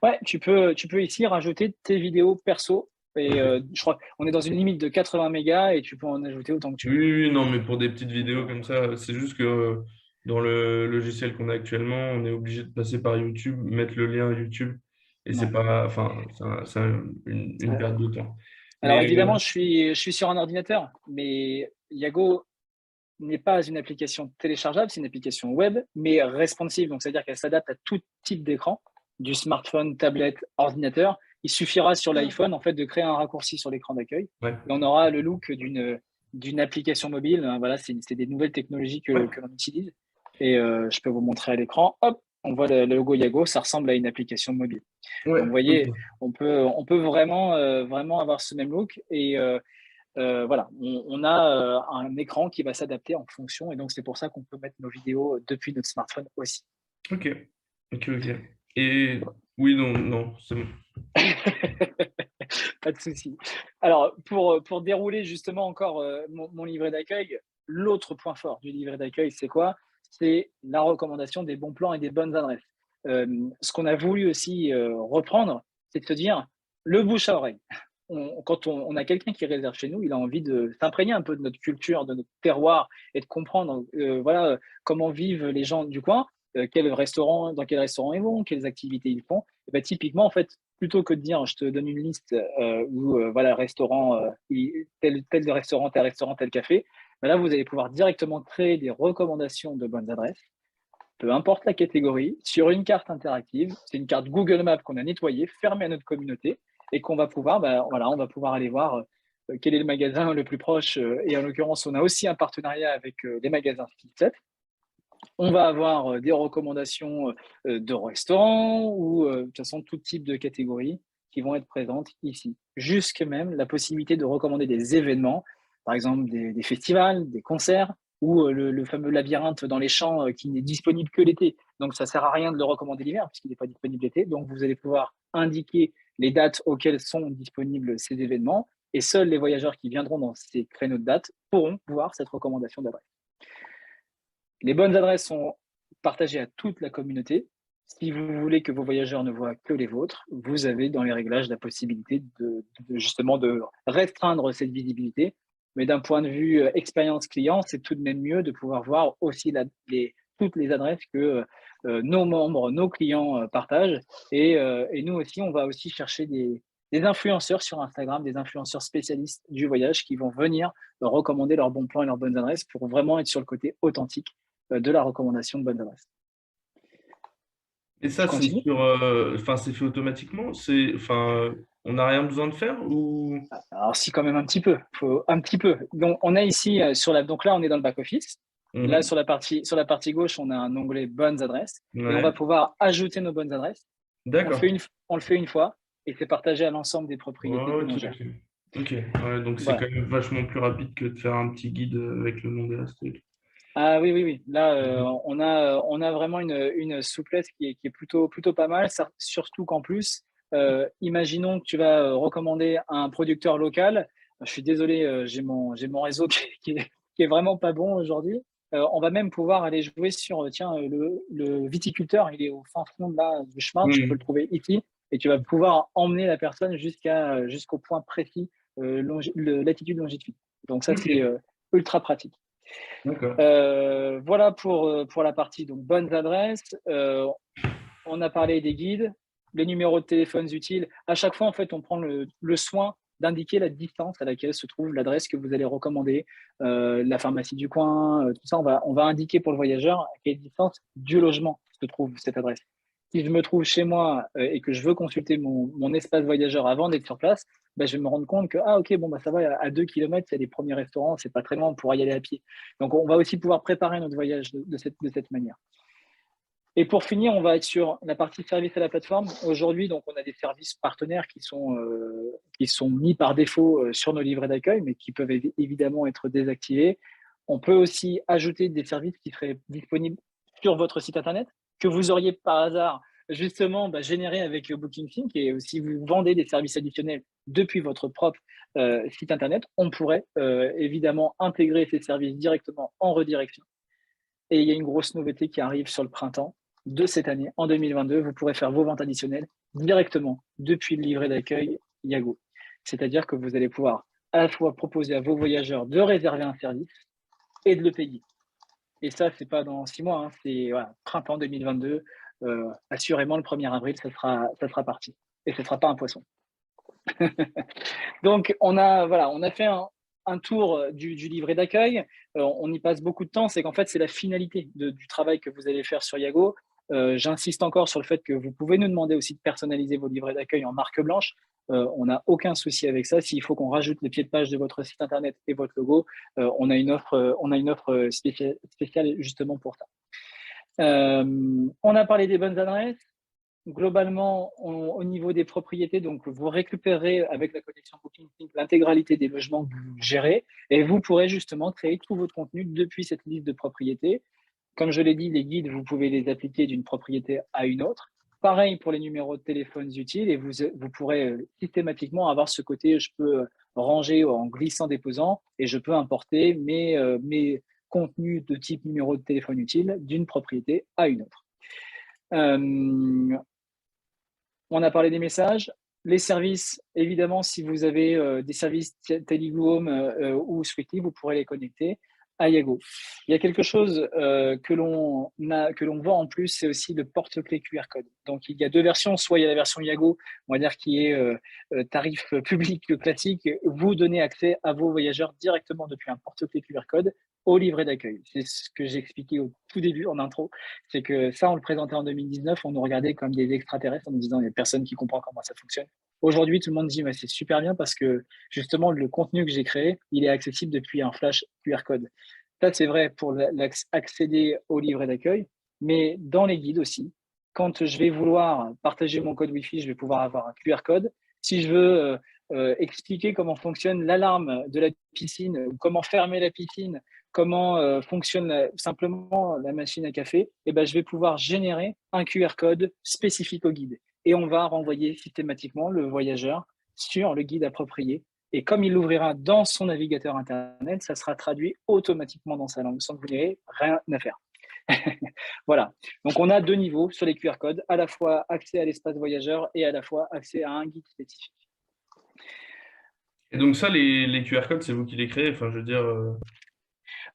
Ouais, tu peux ici rajouter tes vidéos perso. Et je crois qu'on est dans une limite de 80 mégas et tu peux en ajouter autant que tu veux. Oui, non, mais pour des petites vidéos comme ça, c'est juste que dans le logiciel qu'on a actuellement, on est obligé de passer par YouTube, mettre le lien YouTube, et c'est Ouais. pas, enfin, c'est une perte de temps. Alors Mais évidemment, je suis sur un ordinateur, mais Yago n'est pas une application téléchargeable, c'est une application web, mais responsive. Donc, c'est-à-dire qu'elle s'adapte à tout type d'écran, du smartphone, tablette, ordinateur. Il suffira sur l'iPhone en fait de créer un raccourci sur l'écran d'accueil ouais. et on aura le look d'une application mobile. Voilà, c'est des nouvelles technologies que l'on utilise. Et je peux vous montrer à l'écran. Hop, on voit le logo Yago, ça ressemble à une application mobile. Ouais, donc, vous voyez, ok. on peut vraiment avoir ce même look et voilà, on a un écran qui va s'adapter en fonction et donc c'est pour ça qu'on peut mettre nos vidéos depuis notre smartphone aussi. Ok. Et oui, non, c'est bon. Pas de souci. Alors, pour dérouler justement encore mon livret d'accueil, l'autre point fort du livret d'accueil, c'est quoi? C'est la recommandation des bons plans et des bonnes adresses. Ce qu'on a voulu aussi reprendre, c'est de se dire le bouche à oreille. Quand on a quelqu'un qui réserve chez nous, il a envie de s'imprégner un peu de notre culture, de notre terroir et de comprendre comment vivent les gens du coin, dans quel restaurant ils vont, quelles activités ils font. Et ben, typiquement, en fait, plutôt que de dire je te donne une liste restaurant, tel restaurant, tel café, ben là, vous allez pouvoir directement créer des recommandations de bonnes adresses, peu importe la catégorie, sur une carte interactive. C'est une carte Google Maps qu'on a nettoyée, fermée à notre communauté et qu'on va pouvoir, on va pouvoir aller voir quel est le magasin le plus proche. Et en l'occurrence, on a aussi un partenariat avec les magasins Skip7. On va avoir des recommandations de restaurants ou de toute façon tout type de catégories qui vont être présentes ici. Jusque même la possibilité de recommander des événements, par exemple des festivals, des concerts ou le fameux labyrinthe dans les champs qui n'est disponible que l'été. Donc ça ne sert à rien de le recommander l'hiver puisqu'il n'est pas disponible l'été. Donc vous allez pouvoir indiquer les dates auxquelles sont disponibles ces événements et seuls les voyageurs qui viendront dans ces créneaux de dates pourront voir cette recommandation d'adresse. Les bonnes adresses sont partagées à toute la communauté. Si vous voulez que vos voyageurs ne voient que les vôtres, vous avez dans les réglages la possibilité justement de restreindre cette visibilité. Mais d'un point de vue expérience client, c'est tout de même mieux de pouvoir voir aussi toutes les adresses que nos membres, nos clients partagent. Et nous aussi, on va aussi chercher des des influenceurs sur Instagram, des influenceurs spécialistes du voyage qui vont venir recommander leurs bons plans et leurs bonnes adresses pour vraiment être sur le côté authentique de la recommandation de bonnes adresses. Et ça, c'est enfin, c'est fait automatiquement? On n'a rien besoin de faire ou... Alors si, quand même un petit peu. Faut un petit peu. Donc on a ici donc là on est dans le back office. Là sur la partie gauche, on a un onglet bonnes adresses et on va pouvoir ajouter nos bonnes adresses. D'accord. On le fait une fois et c'est partagé à l'ensemble des propriétés que l'on gère. Ok. Ouais, donc c'est quand même vachement plus rapide que de faire un petit guide avec le nom des restos. Ah oui. Là, on a vraiment une souplesse qui est plutôt pas mal. Surtout qu'en plus, imaginons que tu vas recommander un producteur local. Je suis désolé, j'ai mon réseau qui est vraiment pas bon aujourd'hui. On va même pouvoir aller jouer sur, tiens, le viticulteur, il est au fin fond de là, du chemin, tu peux le trouver ici, et tu vas pouvoir emmener la personne jusqu'au point précis, latitude, longitude. Donc ça, c'est ultra pratique. Voilà pour la partie donc bonnes adresses. On a parlé des guides, les numéros de téléphones utiles. À chaque fois, en fait, on prend le soin d'indiquer la distance à laquelle se trouve l'adresse que vous allez recommander, la pharmacie du coin, tout ça. On va indiquer pour le voyageur à quelle distance du logement se trouve cette adresse. Si je me trouve chez moi et que je veux consulter mon espace voyageur avant d'être sur place, je vais me rendre compte que ça va, à 2 km, il y a des premiers restaurants, c'est pas très loin, on pourra y aller à pied. Donc, on va aussi pouvoir préparer notre voyage de cette manière. Et pour finir, on va être sur la partie service à la plateforme. Aujourd'hui, donc, on a des services partenaires qui sont mis par défaut sur nos livrets d'accueil, mais qui peuvent évidemment être désactivés. On peut aussi ajouter des services qui seraient disponibles sur votre site Internet, que vous auriez par hasard justement généré avec BookingSync, et si vous vendez des services additionnels depuis votre propre site Internet, on pourrait évidemment intégrer ces services directement en redirection. Et il y a une grosse nouveauté qui arrive sur le printemps de cette année, en 2022, vous pourrez faire vos ventes additionnelles directement depuis le livret d'accueil Yago. C'est-à-dire que vous allez pouvoir à la fois proposer à vos voyageurs de réserver un service et de le payer. Et ça, c'est pas dans 6 mois, c'est printemps 2022. Assurément, le 1er avril, ça sera parti. Et ce ne sera pas un poisson. Donc, on a fait un tour du livret d'accueil. On y passe beaucoup de temps. C'est qu'en fait, c'est la finalité du travail que vous allez faire sur Yago. J'insiste encore sur le fait que vous pouvez nous demander aussi de personnaliser vos livrets d'accueil en marque blanche. On n'a aucun souci avec ça. S'il faut qu'on rajoute le pied de page de votre site internet et votre logo, on a une offre spéciale justement pour ça. On a parlé des bonnes adresses. Globalement, au niveau des propriétés, donc vous récupérez avec la connexion BookingSync l'intégralité des logements que vous gérez et vous pourrez justement créer tout votre contenu depuis cette liste de propriétés. Comme je l'ai dit, les guides, vous pouvez les appliquer d'une propriété à une autre. Pareil pour les numéros de téléphones utiles et vous pourrez systématiquement avoir ce côté, je peux ranger en glissant-déposant et je peux importer mes contenus de type numéro de téléphone utile d'une propriété à une autre. On a parlé des messages. Les services, évidemment, si vous avez des services Teleglue Home ou Sweetly, vous pourrez les connecter à Yago. Il y a quelque chose que l'on voit en plus, c'est aussi le porte-clés QR code. Donc, il y a 2 versions. Soit il y a la version Yago, on va dire qui est tarif public classique. Vous donnez accès à vos voyageurs directement depuis un porte-clés QR code au livret d'accueil. C'est ce que j'ai expliqué au tout début en intro. C'est que ça, on le présentait en 2019, on nous regardait comme des extraterrestres en nous disant il n'y a personne qui comprend comment ça fonctionne. Aujourd'hui, tout le monde dit c'est super bien parce que justement, le contenu que j'ai créé, il est accessible depuis un flash QR code. Ça, c'est vrai pour accéder au livret d'accueil, mais dans les guides aussi. Quand je vais vouloir partager mon code Wi-Fi, je vais pouvoir avoir un QR code. Si je veux expliquer comment fonctionne l'alarme de la piscine, comment fermer la piscine, comment fonctionne simplement la machine à café, je vais pouvoir générer un QR code spécifique au guide. Et on va renvoyer systématiquement le voyageur sur le guide approprié. Et comme il l'ouvrira dans son navigateur Internet, ça sera traduit automatiquement dans sa langue, sans que vous n'ayez rien à faire. Voilà. Donc, on a 2 niveaux sur les QR codes, à la fois accès à l'espace voyageur et à la fois accès à un guide spécifique. Et donc ça, les QR codes, c'est vous qui les créez, enfin, je veux dire…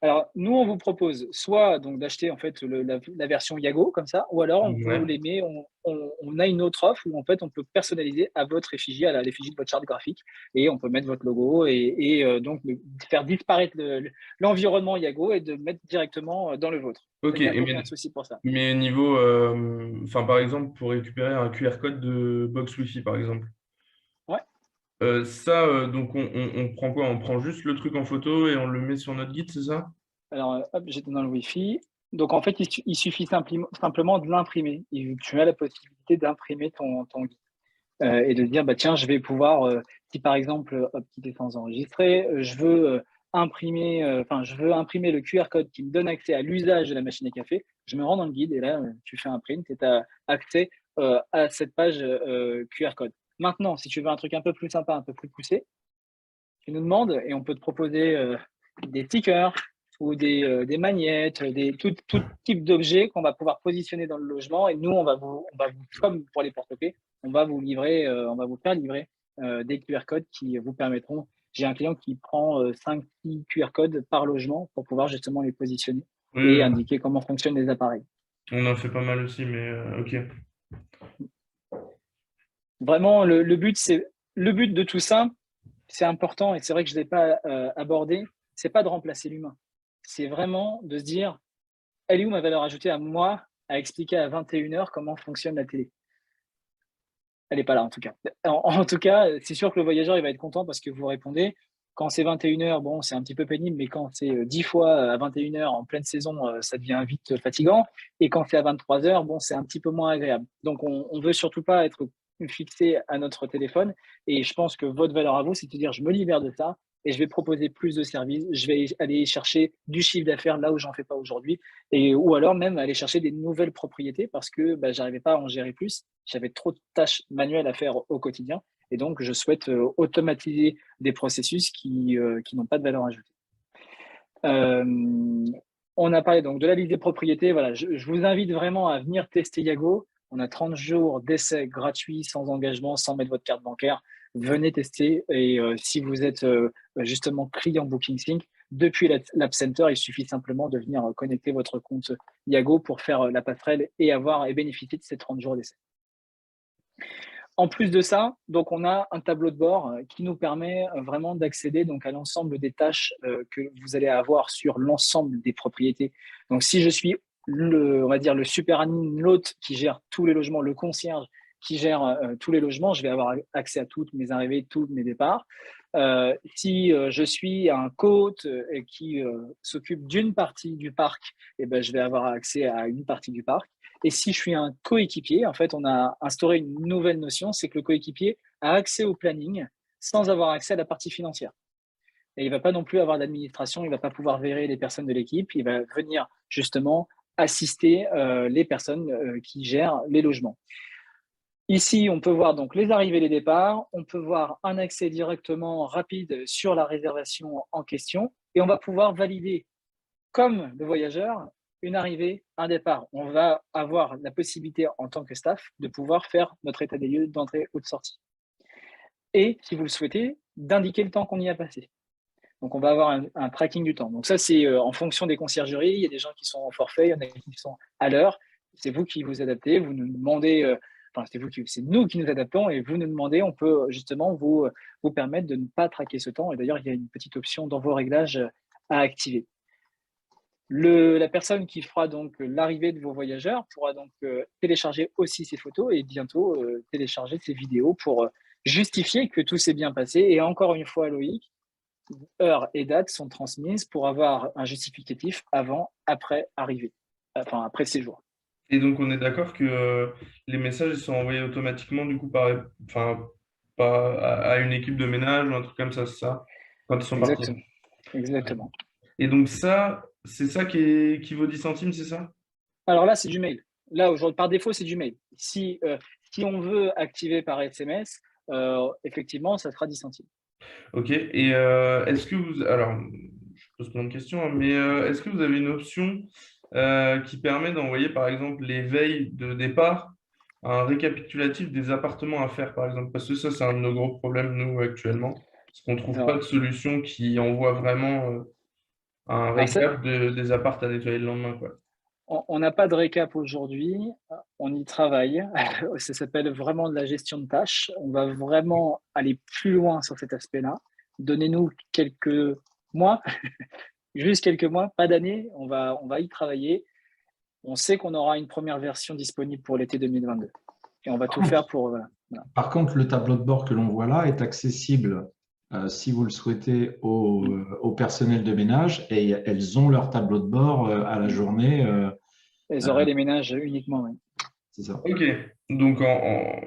Alors, nous, on vous propose soit donc d'acheter en fait la version Yago comme ça, ou alors on vous Ouais. les met, on a une autre offre où en fait on peut personnaliser à votre effigie, à l'effigie de votre charte graphique, et on peut mettre votre logo et donc faire disparaître l'environnement Yago et de mettre directement dans le vôtre. Ok, Il n'y a aucun souci pour ça. mais niveau, enfin, par exemple, pour récupérer un QR code de box Wi-Fi, par exemple. Ouais. Ça, donc on prend quoi? On prend juste le truc en photo et on le met sur notre guide, c'est ça? Alors, hop, j'étais dans le Wi-Fi. Donc, en fait, il suffit simplement de l'imprimer. Tu as la possibilité d'imprimer ton guide et de dire, bah, tiens, je vais pouvoir, si par exemple, hop, quitter sans enregistrer, je veux imprimer le QR code qui me donne accès à l'usage de la machine à café. Je me rends dans le guide et là, tu fais un print et tu as accès à cette page QR code. Maintenant, si tu veux un truc un peu plus sympa, un peu plus poussé, tu nous demandes et on peut te proposer des stickers ou des magnettes, tout type d'objets qu'on va pouvoir positionner dans le logement. Et nous, comme pour les porte-clés, on va vous faire livrer des QR codes qui vous permettront. J'ai un client qui prend 5-6 QR codes par logement pour pouvoir justement les positionner Oui, et indiquer comment fonctionnent les appareils. on en fait pas mal aussi, mais ok. Vraiment, le but de tout ça, c'est important et c'est vrai que je ne l'ai pas abordé, c'est pas de remplacer l'humain. C'est vraiment de se dire, elle est où ma valeur ajoutée à moi à expliquer à 21h comment fonctionne la télé? Elle n'est pas là en tout cas. En tout cas, c'est sûr que le voyageur il va être content parce que vous répondez. Quand c'est 21h, bon, c'est un petit peu pénible, mais quand c'est 10 fois à 21h en pleine saison, ça devient vite fatigant. Et quand c'est à 23h, bon, c'est un petit peu moins agréable. Donc, on ne veut surtout pas être fixé à notre téléphone. Et je pense que votre valeur à vous, c'est de dire, je me libère de ça et je vais proposer plus de services. Je vais aller chercher du chiffre d'affaires là où j'en fais pas aujourd'hui. Ou alors même aller chercher des nouvelles propriétés parce que bah, j'arrivais pas à en gérer plus. J'avais trop de tâches manuelles à faire au quotidien. Et donc, je souhaite automatiser des processus qui n'ont pas de valeur ajoutée. On a parlé donc de la liste des propriétés. Voilà, je vous invite vraiment à venir tester Yago. On a 30 jours d'essai gratuit, sans engagement, sans mettre votre carte bancaire. Venez tester. Et si vous êtes justement client BookingSync, depuis l'App Center, il suffit simplement de venir connecter votre compte Yago pour faire la passerelle et bénéficier de ces 30 jours d'essai. En plus de ça, donc on a un tableau de bord qui nous permet vraiment d'accéder donc à l'ensemble des tâches que vous allez avoir sur l'ensemble des propriétés. Donc si je suis on va dire le super admin, l'hôte qui gère tous les logements, le concierge qui gère tous les logements, je vais avoir accès à toutes mes arrivées, tous mes départs. Si je suis un co-hôte qui s'occupe d'une partie du parc, eh ben, je vais avoir accès à une partie du parc. Et si je suis un coéquipier, en fait, on a instauré une nouvelle notion, c'est que le coéquipier a accès au planning sans avoir accès à la partie financière. Et il ne va pas non plus avoir d'administration, il ne va pas pouvoir gérer les personnes de l'équipe, il va venir justement assister les personnes qui gèrent les logements. Ici, on peut voir donc les arrivées et les départs, on peut voir un accès directement rapide sur la réservation en question et on va pouvoir valider, comme le voyageur, une arrivée, un départ. On va avoir la possibilité en tant que staff de pouvoir faire notre état des lieux d'entrée ou de sortie. Et, si vous le souhaitez, d'indiquer le temps qu'on y a passé. Donc, on va avoir un tracking du temps. Donc, ça, c'est en fonction des conciergeries. Il y a des gens qui sont au forfait, il y en a qui sont à l'heure. C'est vous qui vous adaptez. Vous nous demandez, c'est nous qui nous adaptons et vous nous demandez, on peut justement vous permettre de ne pas traquer ce temps. Et d'ailleurs, il y a une petite option dans vos réglages à activer. La personne qui fera donc l'arrivée de vos voyageurs pourra donc télécharger aussi ces photos et bientôt télécharger ces vidéos pour justifier que tout s'est bien passé. Et encore une fois, Loïc, heure et date sont transmises pour avoir un justificatif avant, après arrivée, enfin après séjour. Et donc, on est d'accord que les messages ils sont envoyés automatiquement, du coup, enfin, à une équipe de ménage ou un truc comme ça, c'est ça, quand ils sont partis. Exactement. Exactement. Et donc, ça, c'est ça qui vaut 10 centimes, c'est ça? Alors là, c'est du mail. Là, aujourd'hui, par défaut, c'est du mail. Si on veut activer par SMS, effectivement, ça sera 10 centimes. Ok. Et est-ce que vous. Alors, je pose plein de questions, hein, mais est-ce que vous avez une option qui permet d'envoyer, par exemple, les veilles de départ, un récapitulatif des appartements à faire, par exemple? Parce que ça, c'est un de nos gros problèmes, nous, actuellement. Parce qu'on ne trouve pas Alors, de solution qui envoie vraiment un récap des apparts à nettoyer le lendemain, quoi. On n'a pas de récap aujourd'hui, on y travaille. Ça s'appelle vraiment de la gestion de tâches. On va vraiment aller plus loin sur cet aspect-là. Donnez-nous quelques mois, juste quelques mois, pas d'années. On va y travailler. On sait qu'on aura une première version disponible pour l'été 2022. Et on va tout faire pour… Voilà. Par contre, le tableau de bord que l'on voit là est accessible, si vous le souhaitez, au personnel de ménage, et elles ont leur tableau de bord à la journée. Elles auraient les ménages uniquement, oui. C'est ça. Ok, donc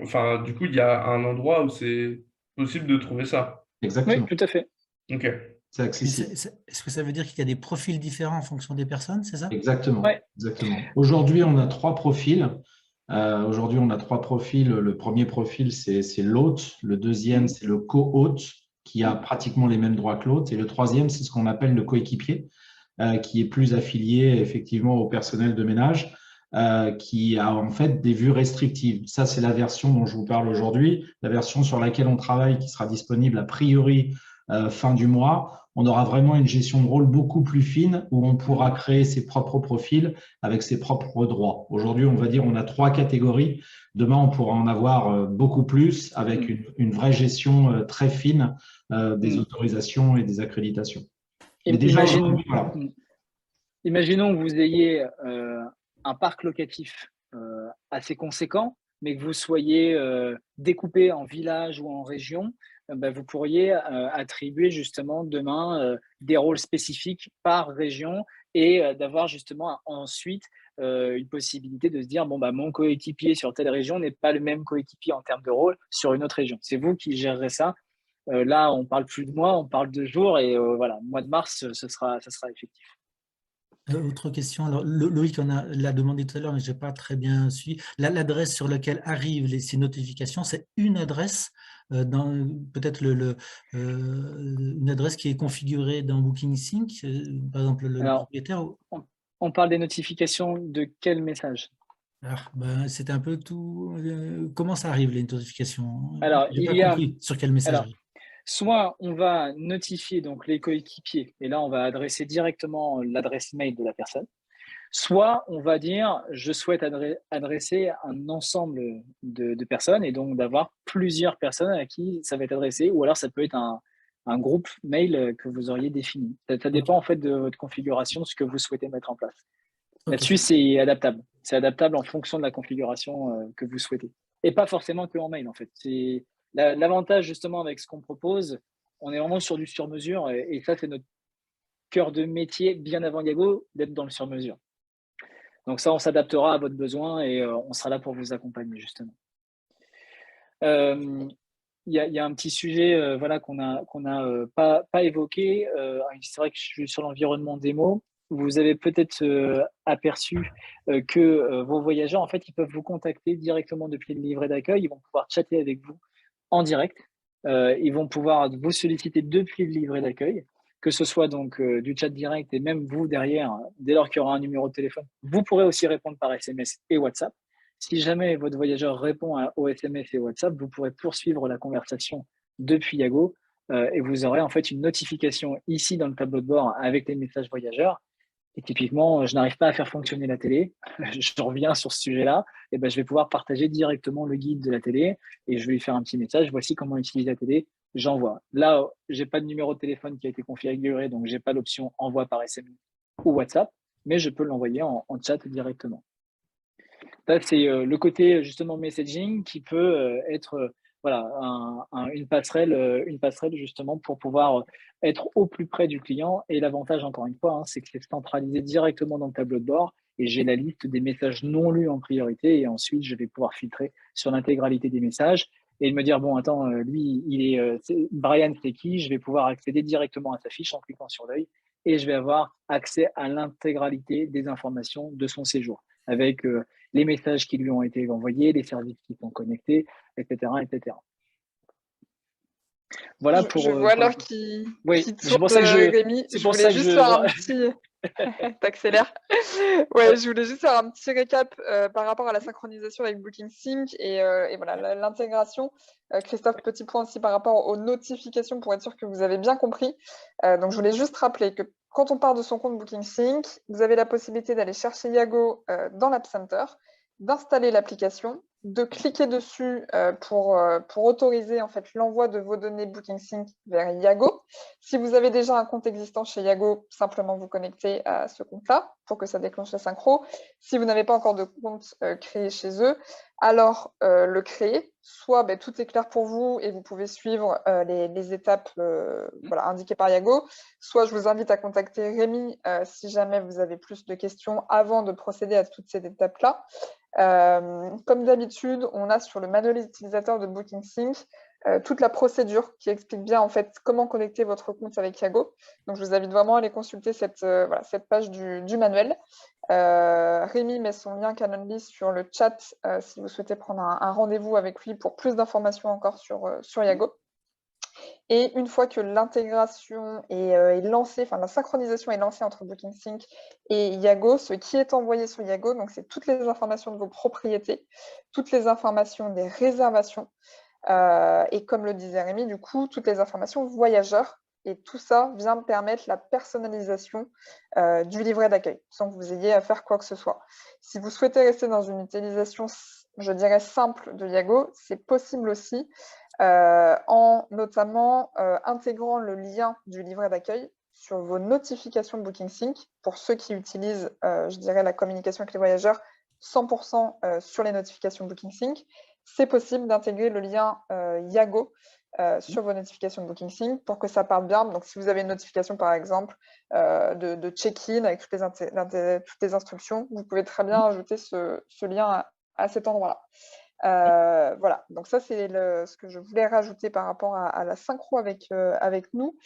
enfin, du coup, il y a un endroit où c'est possible de trouver ça. Exactement. Oui, tout à fait. Ok. C'est accessible. Est-ce que ça veut dire qu'il y a des profils différents en fonction des personnes, c'est ça? Exactement. Ouais. Exactement. Aujourd'hui, on a 3 profils. Aujourd'hui, on a 3 profils. Le premier profil, c'est l'hôte. Le deuxième, c'est le co-hôte, qui a pratiquement les mêmes droits que l'hôte. Et le troisième, c'est ce qu'on appelle le coéquipier, qui est plus affilié effectivement au personnel de ménage, qui a en fait des vues restrictives. Ça, c'est la version dont je vous parle aujourd'hui, la version sur laquelle on travaille, qui sera disponible a priori fin du mois. On aura vraiment une gestion de rôle beaucoup plus fine où on pourra créer ses propres profils avec ses propres droits. Aujourd'hui, on va dire on a 3 catégories. Demain, on pourra en avoir beaucoup plus avec une vraie gestion très fine des autorisations et des accréditations. Mais déjà, voilà. Imaginons que vous ayez un parc locatif assez conséquent, mais que vous soyez découpé en villages ou en régions. Vous pourriez attribuer justement demain des rôles spécifiques par région et d'avoir justement ensuite une possibilité de se dire bon, mon coéquipier sur telle région n'est pas le même coéquipier en termes de rôle sur une autre région. C'est vous qui gérerez ça. Là, on parle plus de mois, on parle de jours et voilà, mois de mars, ce sera effectif. Autre question. Alors, Loïc l'a demandé tout à l'heure, mais je n'ai pas très bien suivi. L'adresse sur laquelle arrivent ces notifications, c'est une adresse, peut-être une adresse qui est configurée dans Booking Sync, par exemple le propriétaire. On parle des notifications de quel message? C'était un peu tout. Comment ça arrive, les notifications? Alors, je n'ai pas compris sur quel message. Soit on va notifier donc les coéquipiers, et là on va adresser directement l'adresse mail de la personne, soit on va dire je souhaite adresser un ensemble de personnes et donc d'avoir plusieurs personnes à qui ça va être adressé, ou alors ça peut être un groupe mail que vous auriez défini. Ça dépend en fait de votre configuration, de ce que vous souhaitez mettre en place. Okay. Là-dessus, c'est adaptable. C'est adaptable en fonction de la configuration que vous souhaitez. Et pas forcément que en mail en fait. C'est l'avantage justement avec ce qu'on propose, on est vraiment sur du sur-mesure et ça c'est notre cœur de métier bien avant Yago d'être dans le sur-mesure. Donc ça on s'adaptera à votre besoin et on sera là pour vous accompagner justement. Il y a un petit sujet voilà, qu'on a pas évoqué. C'est vrai que je suis sur l'environnement démo. Vous avez peut-être aperçu que vos voyageurs, en fait, ils peuvent vous contacter directement depuis le livret d'accueil. Ils vont pouvoir chatter avec vous en direct. Ils vont pouvoir vous solliciter depuis le livret d'accueil, que ce soit donc du chat direct et même vous derrière, dès lors qu'il y aura un numéro de téléphone, vous pourrez aussi répondre par SMS et WhatsApp. Si jamais votre voyageur répond aux SMS et WhatsApp, vous pourrez poursuivre la conversation depuis Yago et vous aurez en fait une notification ici dans le tableau de bord avec les messages voyageurs. Et typiquement, je n'arrive pas à faire fonctionner la télé. Je reviens sur ce sujet-là. Et je vais pouvoir partager directement le guide de la télé et je vais lui faire un petit message. Voici comment utiliser la télé. J'envoie. Là, j'ai pas de numéro de téléphone qui a été configuré, donc j'ai pas l'option envoi par SMS ou WhatsApp, mais je peux l'envoyer en chat directement. Ça, c'est le côté justement messaging qui peut être voilà, une passerelle justement pour pouvoir être au plus près du client. Et l'avantage, encore une fois, c'est que c'est centralisé directement dans le tableau de bord et j'ai la liste des messages non lus en priorité et ensuite, je vais pouvoir filtrer sur l'intégralité des messages et me dire, bon, attends, lui, Brian, c'est qui? Je vais pouvoir accéder directement à sa fiche en cliquant sur l'œil et je vais avoir accès à l'intégralité des informations de son séjour avec les messages qui lui ont été envoyés, les services qui sont connectés, etc. etc. Voilà pour. Je vois l'heure qui tourne, c'est pour ça que Rémi. Je voulais juste faire un petit. T'accélères. Ouais, je voulais juste faire un petit récap par rapport à la synchronisation avec Booking Sync et voilà l'intégration. Christophe, petit point aussi par rapport aux notifications pour être sûr que vous avez bien compris. Donc, je voulais juste rappeler que quand on part de son compte BookingSync, vous avez la possibilité d'aller chercher Yago dans l'App Center, d'installer l'application, de cliquer dessus pour autoriser en fait, l'envoi de vos données BookingSync vers Yago. Si vous avez déjà un compte existant chez Yago, simplement vous connecter à ce compte-là pour que ça déclenche la synchro. Si vous n'avez pas encore de compte créé chez eux, alors le créer. Soit tout est clair pour vous et vous pouvez suivre les étapes voilà, indiquées par Yago. Soit je vous invite à contacter Rémi si jamais vous avez plus de questions avant de procéder à toutes ces étapes-là. Comme d'habitude, on a sur le manuel utilisateur de BookingSync toute la procédure qui explique bien en fait comment connecter votre compte avec Yago. Donc je vous invite vraiment à aller consulter cette page du manuel. Rémi met son lien Calendly sur le chat si vous souhaitez prendre un rendez-vous avec lui pour plus d'informations encore sur Yago. Et une fois que l'intégration est lancée, enfin la synchronisation est lancée entre BookingSync et Yago, ce qui est envoyé sur Yago, donc c'est toutes les informations de vos propriétés, toutes les informations des réservations, et comme le disait Rémi, du coup, toutes les informations voyageurs. Et tout ça vient permettre la personnalisation du livret d'accueil, sans que vous ayez à faire quoi que ce soit. Si vous souhaitez rester dans une utilisation, je dirais, simple de Yago, c'est possible aussi, en notamment intégrant le lien du livret d'accueil sur vos notifications BookingSync, pour ceux qui utilisent, je dirais, la communication avec les voyageurs 100% sur les notifications BookingSync. C'est possible d'intégrer le lien Yago sur vos notifications de BookingSync pour que ça parte bien. Donc, si vous avez une notification, par exemple, de check-in avec toutes les instructions, vous pouvez très bien ajouter ce lien à cet endroit-là. Voilà, donc ça, c'est ce que je voulais rajouter par rapport à la synchro avec nous.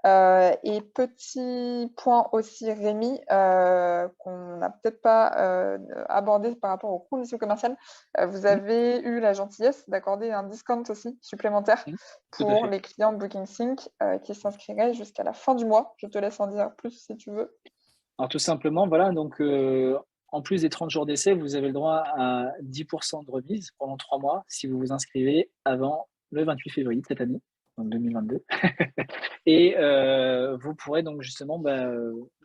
Et petit point aussi, Rémi, qu'on n'a peut-être pas abordé par rapport aux conditions commerciales. Vous avez eu la gentillesse d'accorder un discount aussi supplémentaire pour les clients BookingSync qui s'inscriraient jusqu'à la fin du mois. Je te laisse en dire plus si tu veux. Alors tout simplement, voilà, donc en plus des 30 jours d'essai, vous avez le droit à 10% de remise pendant 3 mois si vous vous inscrivez avant le 28 février de cette année, donc 2022. Et vous pourrez donc justement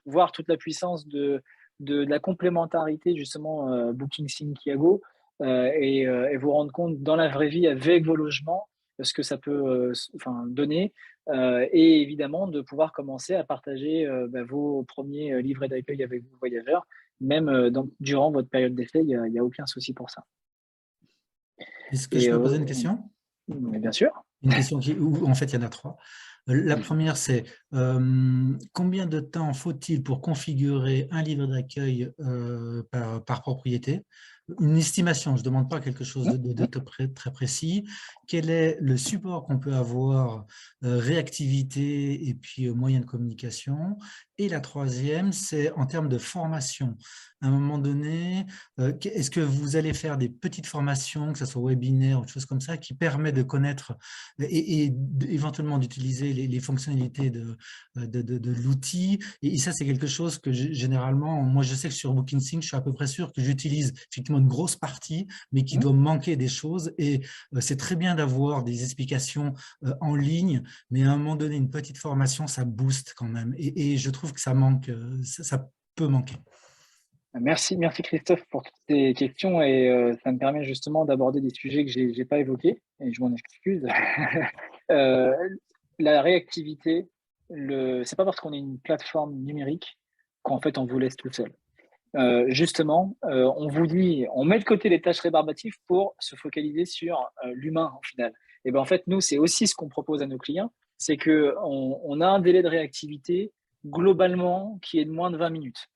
voir toute la puissance de la complémentarité justement BookingSync Yago et vous rendre compte dans la vraie vie avec vos logements ce que ça peut donner et évidemment de pouvoir commencer à partager vos premiers livrets d'accueil avec vos voyageurs, même durant votre période d'essai, il n'y a aucun souci pour ça. Est-ce que je peux poser une question? Bien sûr. Une question où en fait il y en a 3. La première, c'est combien de temps faut-il pour configurer un livre d'accueil par propriété? Une estimation, je ne demande pas quelque chose de très précis. Quel est le support qu'on peut avoir, réactivité et puis moyen de communication? Et la troisième, c'est en termes de formation. À un moment donné, est-ce que vous allez faire des petites formations, que ce soit webinaire ou des choses comme ça, qui permettent de connaître et éventuellement d'utiliser les fonctionnalités de l'outil? Et ça, c'est quelque chose que généralement, moi je sais que sur BookingSync, je suis à peu près sûr que j'utilise effectivement une grosse partie, mais qui doit me manquer des choses. Et c'est très bien d'avoir des explications en ligne, mais à un moment donné, une petite formation, ça booste quand même. Et je trouve que ça manque, ça peut manquer. Merci Christophe pour toutes ces questions et ça me permet justement d'aborder des sujets que je n'ai pas évoqués et je m'en excuse. La réactivité, c'est pas parce qu'on est une plateforme numérique qu'en fait on vous laisse tout seul. Justement, on vous dit, on met de côté les tâches rébarbatives pour se focaliser sur l'humain au final. Et ben en fait, nous, c'est aussi ce qu'on propose à nos clients, c'est qu'on a un délai de réactivité globalement qui est de moins de 20 minutes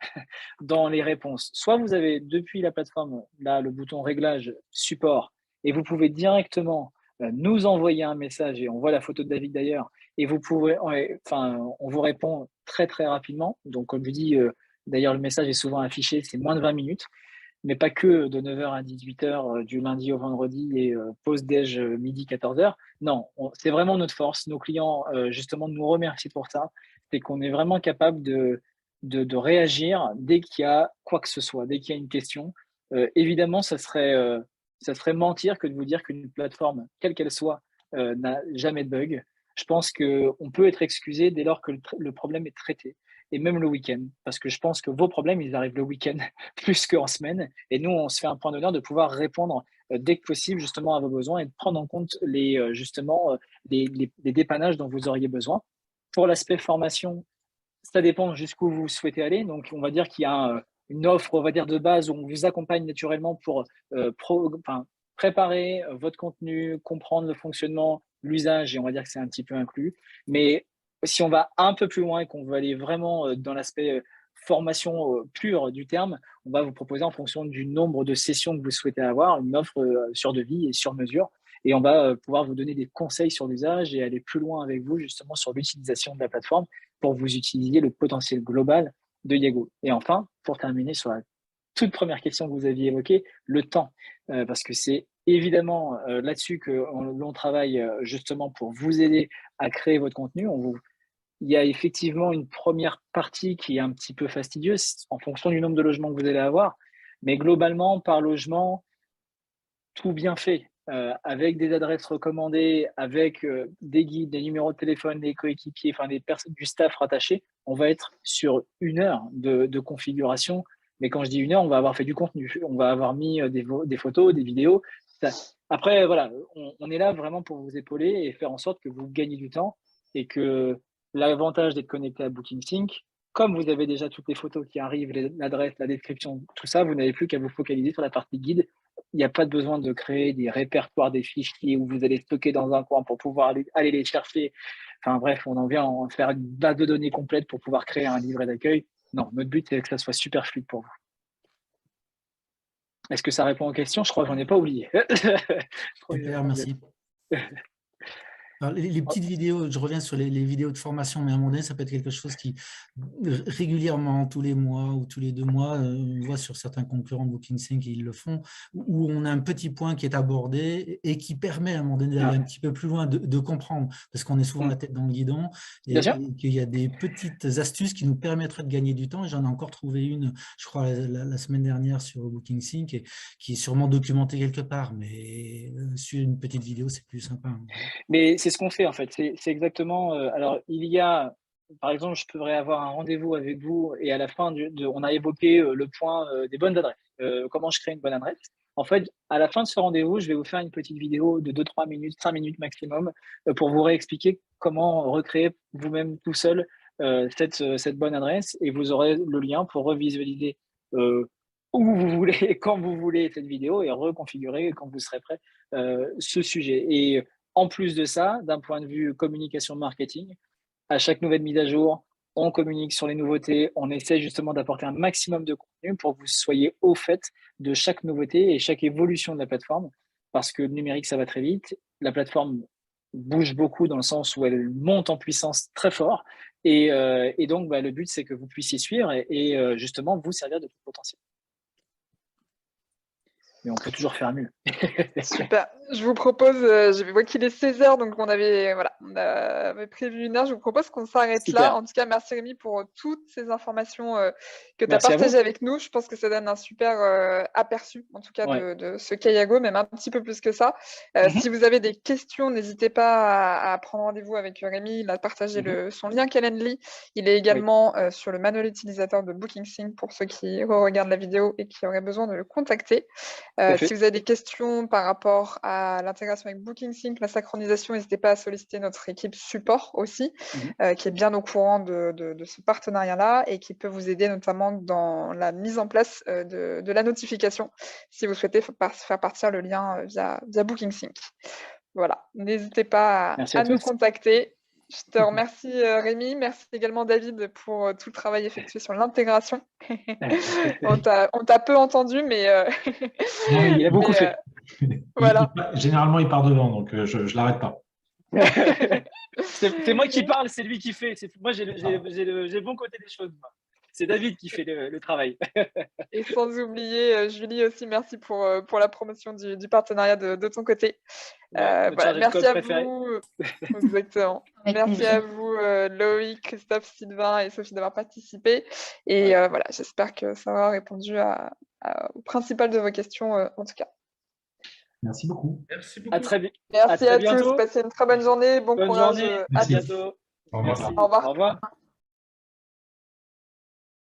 dans les réponses. Soit vous avez depuis la plateforme là le bouton réglage support et vous pouvez directement nous envoyer un message et on voit la photo de David d'ailleurs et vous pouvez, on vous répond très très rapidement. Donc comme je dis, d'ailleurs le message est souvent affiché, c'est moins de 20 minutes, mais pas que de 9h à 18h du lundi au vendredi et pause déj midi 14h. Non, c'est vraiment notre force. Nos clients justement nous remercient pour ça. C'est qu'on est vraiment capable de réagir dès qu'il y a quoi que ce soit, dès qu'il y a une question. Évidemment, ça serait mentir que de vous dire qu'une plateforme, quelle qu'elle soit, n'a jamais de bug. je pense qu'on peut être excusé dès lors que le problème est traité, et même le week-end, parce que je pense que vos problèmes, ils arrivent le week-end plus qu'en semaine, et nous, on se fait un point d'honneur de pouvoir répondre dès que possible justement à vos besoins et de prendre en compte les dépannages dont vous auriez besoin. Pour l'aspect formation, ça dépend jusqu'où vous souhaitez aller. Donc, on va dire qu'il y a une offre, on va dire, de base où on vous accompagne naturellement pour préparer votre contenu, comprendre le fonctionnement, l'usage, et on va dire que c'est un petit peu inclus. Mais si on va un peu plus loin et qu'on veut aller vraiment dans l'aspect formation pure du terme, on va vous proposer en fonction du nombre de sessions que vous souhaitez avoir, une offre sur devis et sur mesure. Et on va pouvoir vous donner des conseils sur l'usage et aller plus loin avec vous justement sur l'utilisation de la plateforme pour vous utiliser le potentiel global de Yago. Et enfin, pour terminer sur la toute première question que vous aviez évoquée, le temps, parce que c'est évidemment là-dessus que l'on travaille justement pour vous aider à créer votre contenu. Il y a effectivement une première partie qui est un petit peu fastidieuse en fonction du nombre de logements que vous allez avoir, mais globalement, par logement, tout bien fait, avec des adresses recommandées, avec des guides, des numéros de téléphone, des coéquipiers, enfin des personnes du staff rattaché, on va être sur 1 heure de configuration. Mais quand je dis 1 heure, on va avoir fait du contenu, on va avoir mis des photos, des vidéos. Après, voilà, on est là vraiment pour vous épauler et faire en sorte que vous gagnez du temps et que l'avantage d'être connecté à BookingSync, comme vous avez déjà toutes les photos qui arrivent, l'adresse, la description, tout ça, vous n'avez plus qu'à vous focaliser sur la partie guide. Il n'y a pas de besoin de créer des répertoires, des fichiers où vous allez stocker dans un coin pour pouvoir aller les chercher. Enfin bref, on en vient à faire une base de données complète pour pouvoir créer un livret d'accueil. Non, notre but, c'est que ça soit super fluide pour vous. Est-ce que ça répond aux questions? Je crois que j'en ai pas oublié. Super, merci. Alors, les petites vidéos, je reviens sur les vidéos de formation, mais à un moment donné, ça peut être quelque chose qui, régulièrement, tous les mois ou tous les 2 mois, on voit sur certains concurrents de BookingSync, ils le font, où on a un petit point qui est abordé et qui permet à un moment donné d'aller un petit peu plus loin, de comprendre, parce qu'on est souvent la tête dans le guidon, et qu'il y a des petites astuces qui nous permettraient de gagner du temps. Et j'en ai encore trouvé une, je crois, la semaine dernière sur BookingSync, et qui est sûrement documentée quelque part, mais sur une petite vidéo, c'est plus sympa. Mais c'est ce qu'on fait en fait. C'est exactement. Alors, par exemple, je pourrais avoir un rendez-vous avec vous et à la fin, on a évoqué le point des bonnes adresses. Comment je crée une bonne adresse. En fait, à la fin de ce rendez-vous, je vais vous faire une petite vidéo de 2-3 minutes, 5 minutes maximum, pour vous réexpliquer comment recréer vous-même tout seul cette bonne adresse, et vous aurez le lien pour revisualiser où vous voulez, quand vous voulez cette vidéo, et reconfigurer quand vous serez prêt ce sujet. Et en plus de ça, d'un point de vue communication marketing, à chaque nouvelle mise à jour, on communique sur les nouveautés, on essaie justement d'apporter un maximum de contenu pour que vous soyez au fait de chaque nouveauté et chaque évolution de la plateforme, parce que le numérique, ça va très vite. La plateforme bouge beaucoup dans le sens où elle monte en puissance très fort. Et donc, le but, c'est que vous puissiez suivre et justement vous servir de tout potentiel. Mais on peut toujours faire mieux. Super. Je vous propose, je vois qu'il est 16h, donc on avait prévu 1 heure. Je vous propose qu'on s'arrête là. En tout cas, merci Rémi pour toutes ces informations que tu as partagées avec nous. Je pense que ça donne un super aperçu, en tout cas, de ce qu'est Yago, même un petit peu plus que ça. Si vous avez des questions, n'hésitez pas à prendre rendez-vous avec Rémi. Il a partagé son lien Calendly. Il est également sur le manuel utilisateur de BookingSync pour ceux qui regardent la vidéo et qui auraient besoin de le contacter. Si vous avez des questions par rapport à l'intégration avec BookingSync, la synchronisation, n'hésitez pas à solliciter notre équipe support aussi, qui est bien au courant de ce partenariat-là et qui peut vous aider notamment dans la mise en place de la notification si vous souhaitez faire partir le lien via BookingSync. Voilà, n'hésitez pas à nous contacter. Je te remercie Rémi, merci également David pour tout le travail effectué sur l'intégration. On t'a peu entendu, mais il a beaucoup fait. Voilà. Généralement, il part devant, donc je ne l'arrête pas. C'est moi qui parle, c'est lui qui fait. Moi, j'ai le bon côté des choses. C'est David qui fait le travail. Et sans oublier, Julie aussi, merci pour la promotion du partenariat de ton côté. Merci à vous. Exactement. Merci à vous, Loïc, Christophe, Sylvain et Sophie d'avoir participé. Et j'espère que ça aura répondu au principal de vos questions, en tout cas. Merci beaucoup. Merci beaucoup. À très vite. Merci très à bientôt. tous. Passez une très bonne journée. Bon Bonne courage journée. À Merci. bientôt. Au revoir. Merci. Au revoir. Au revoir.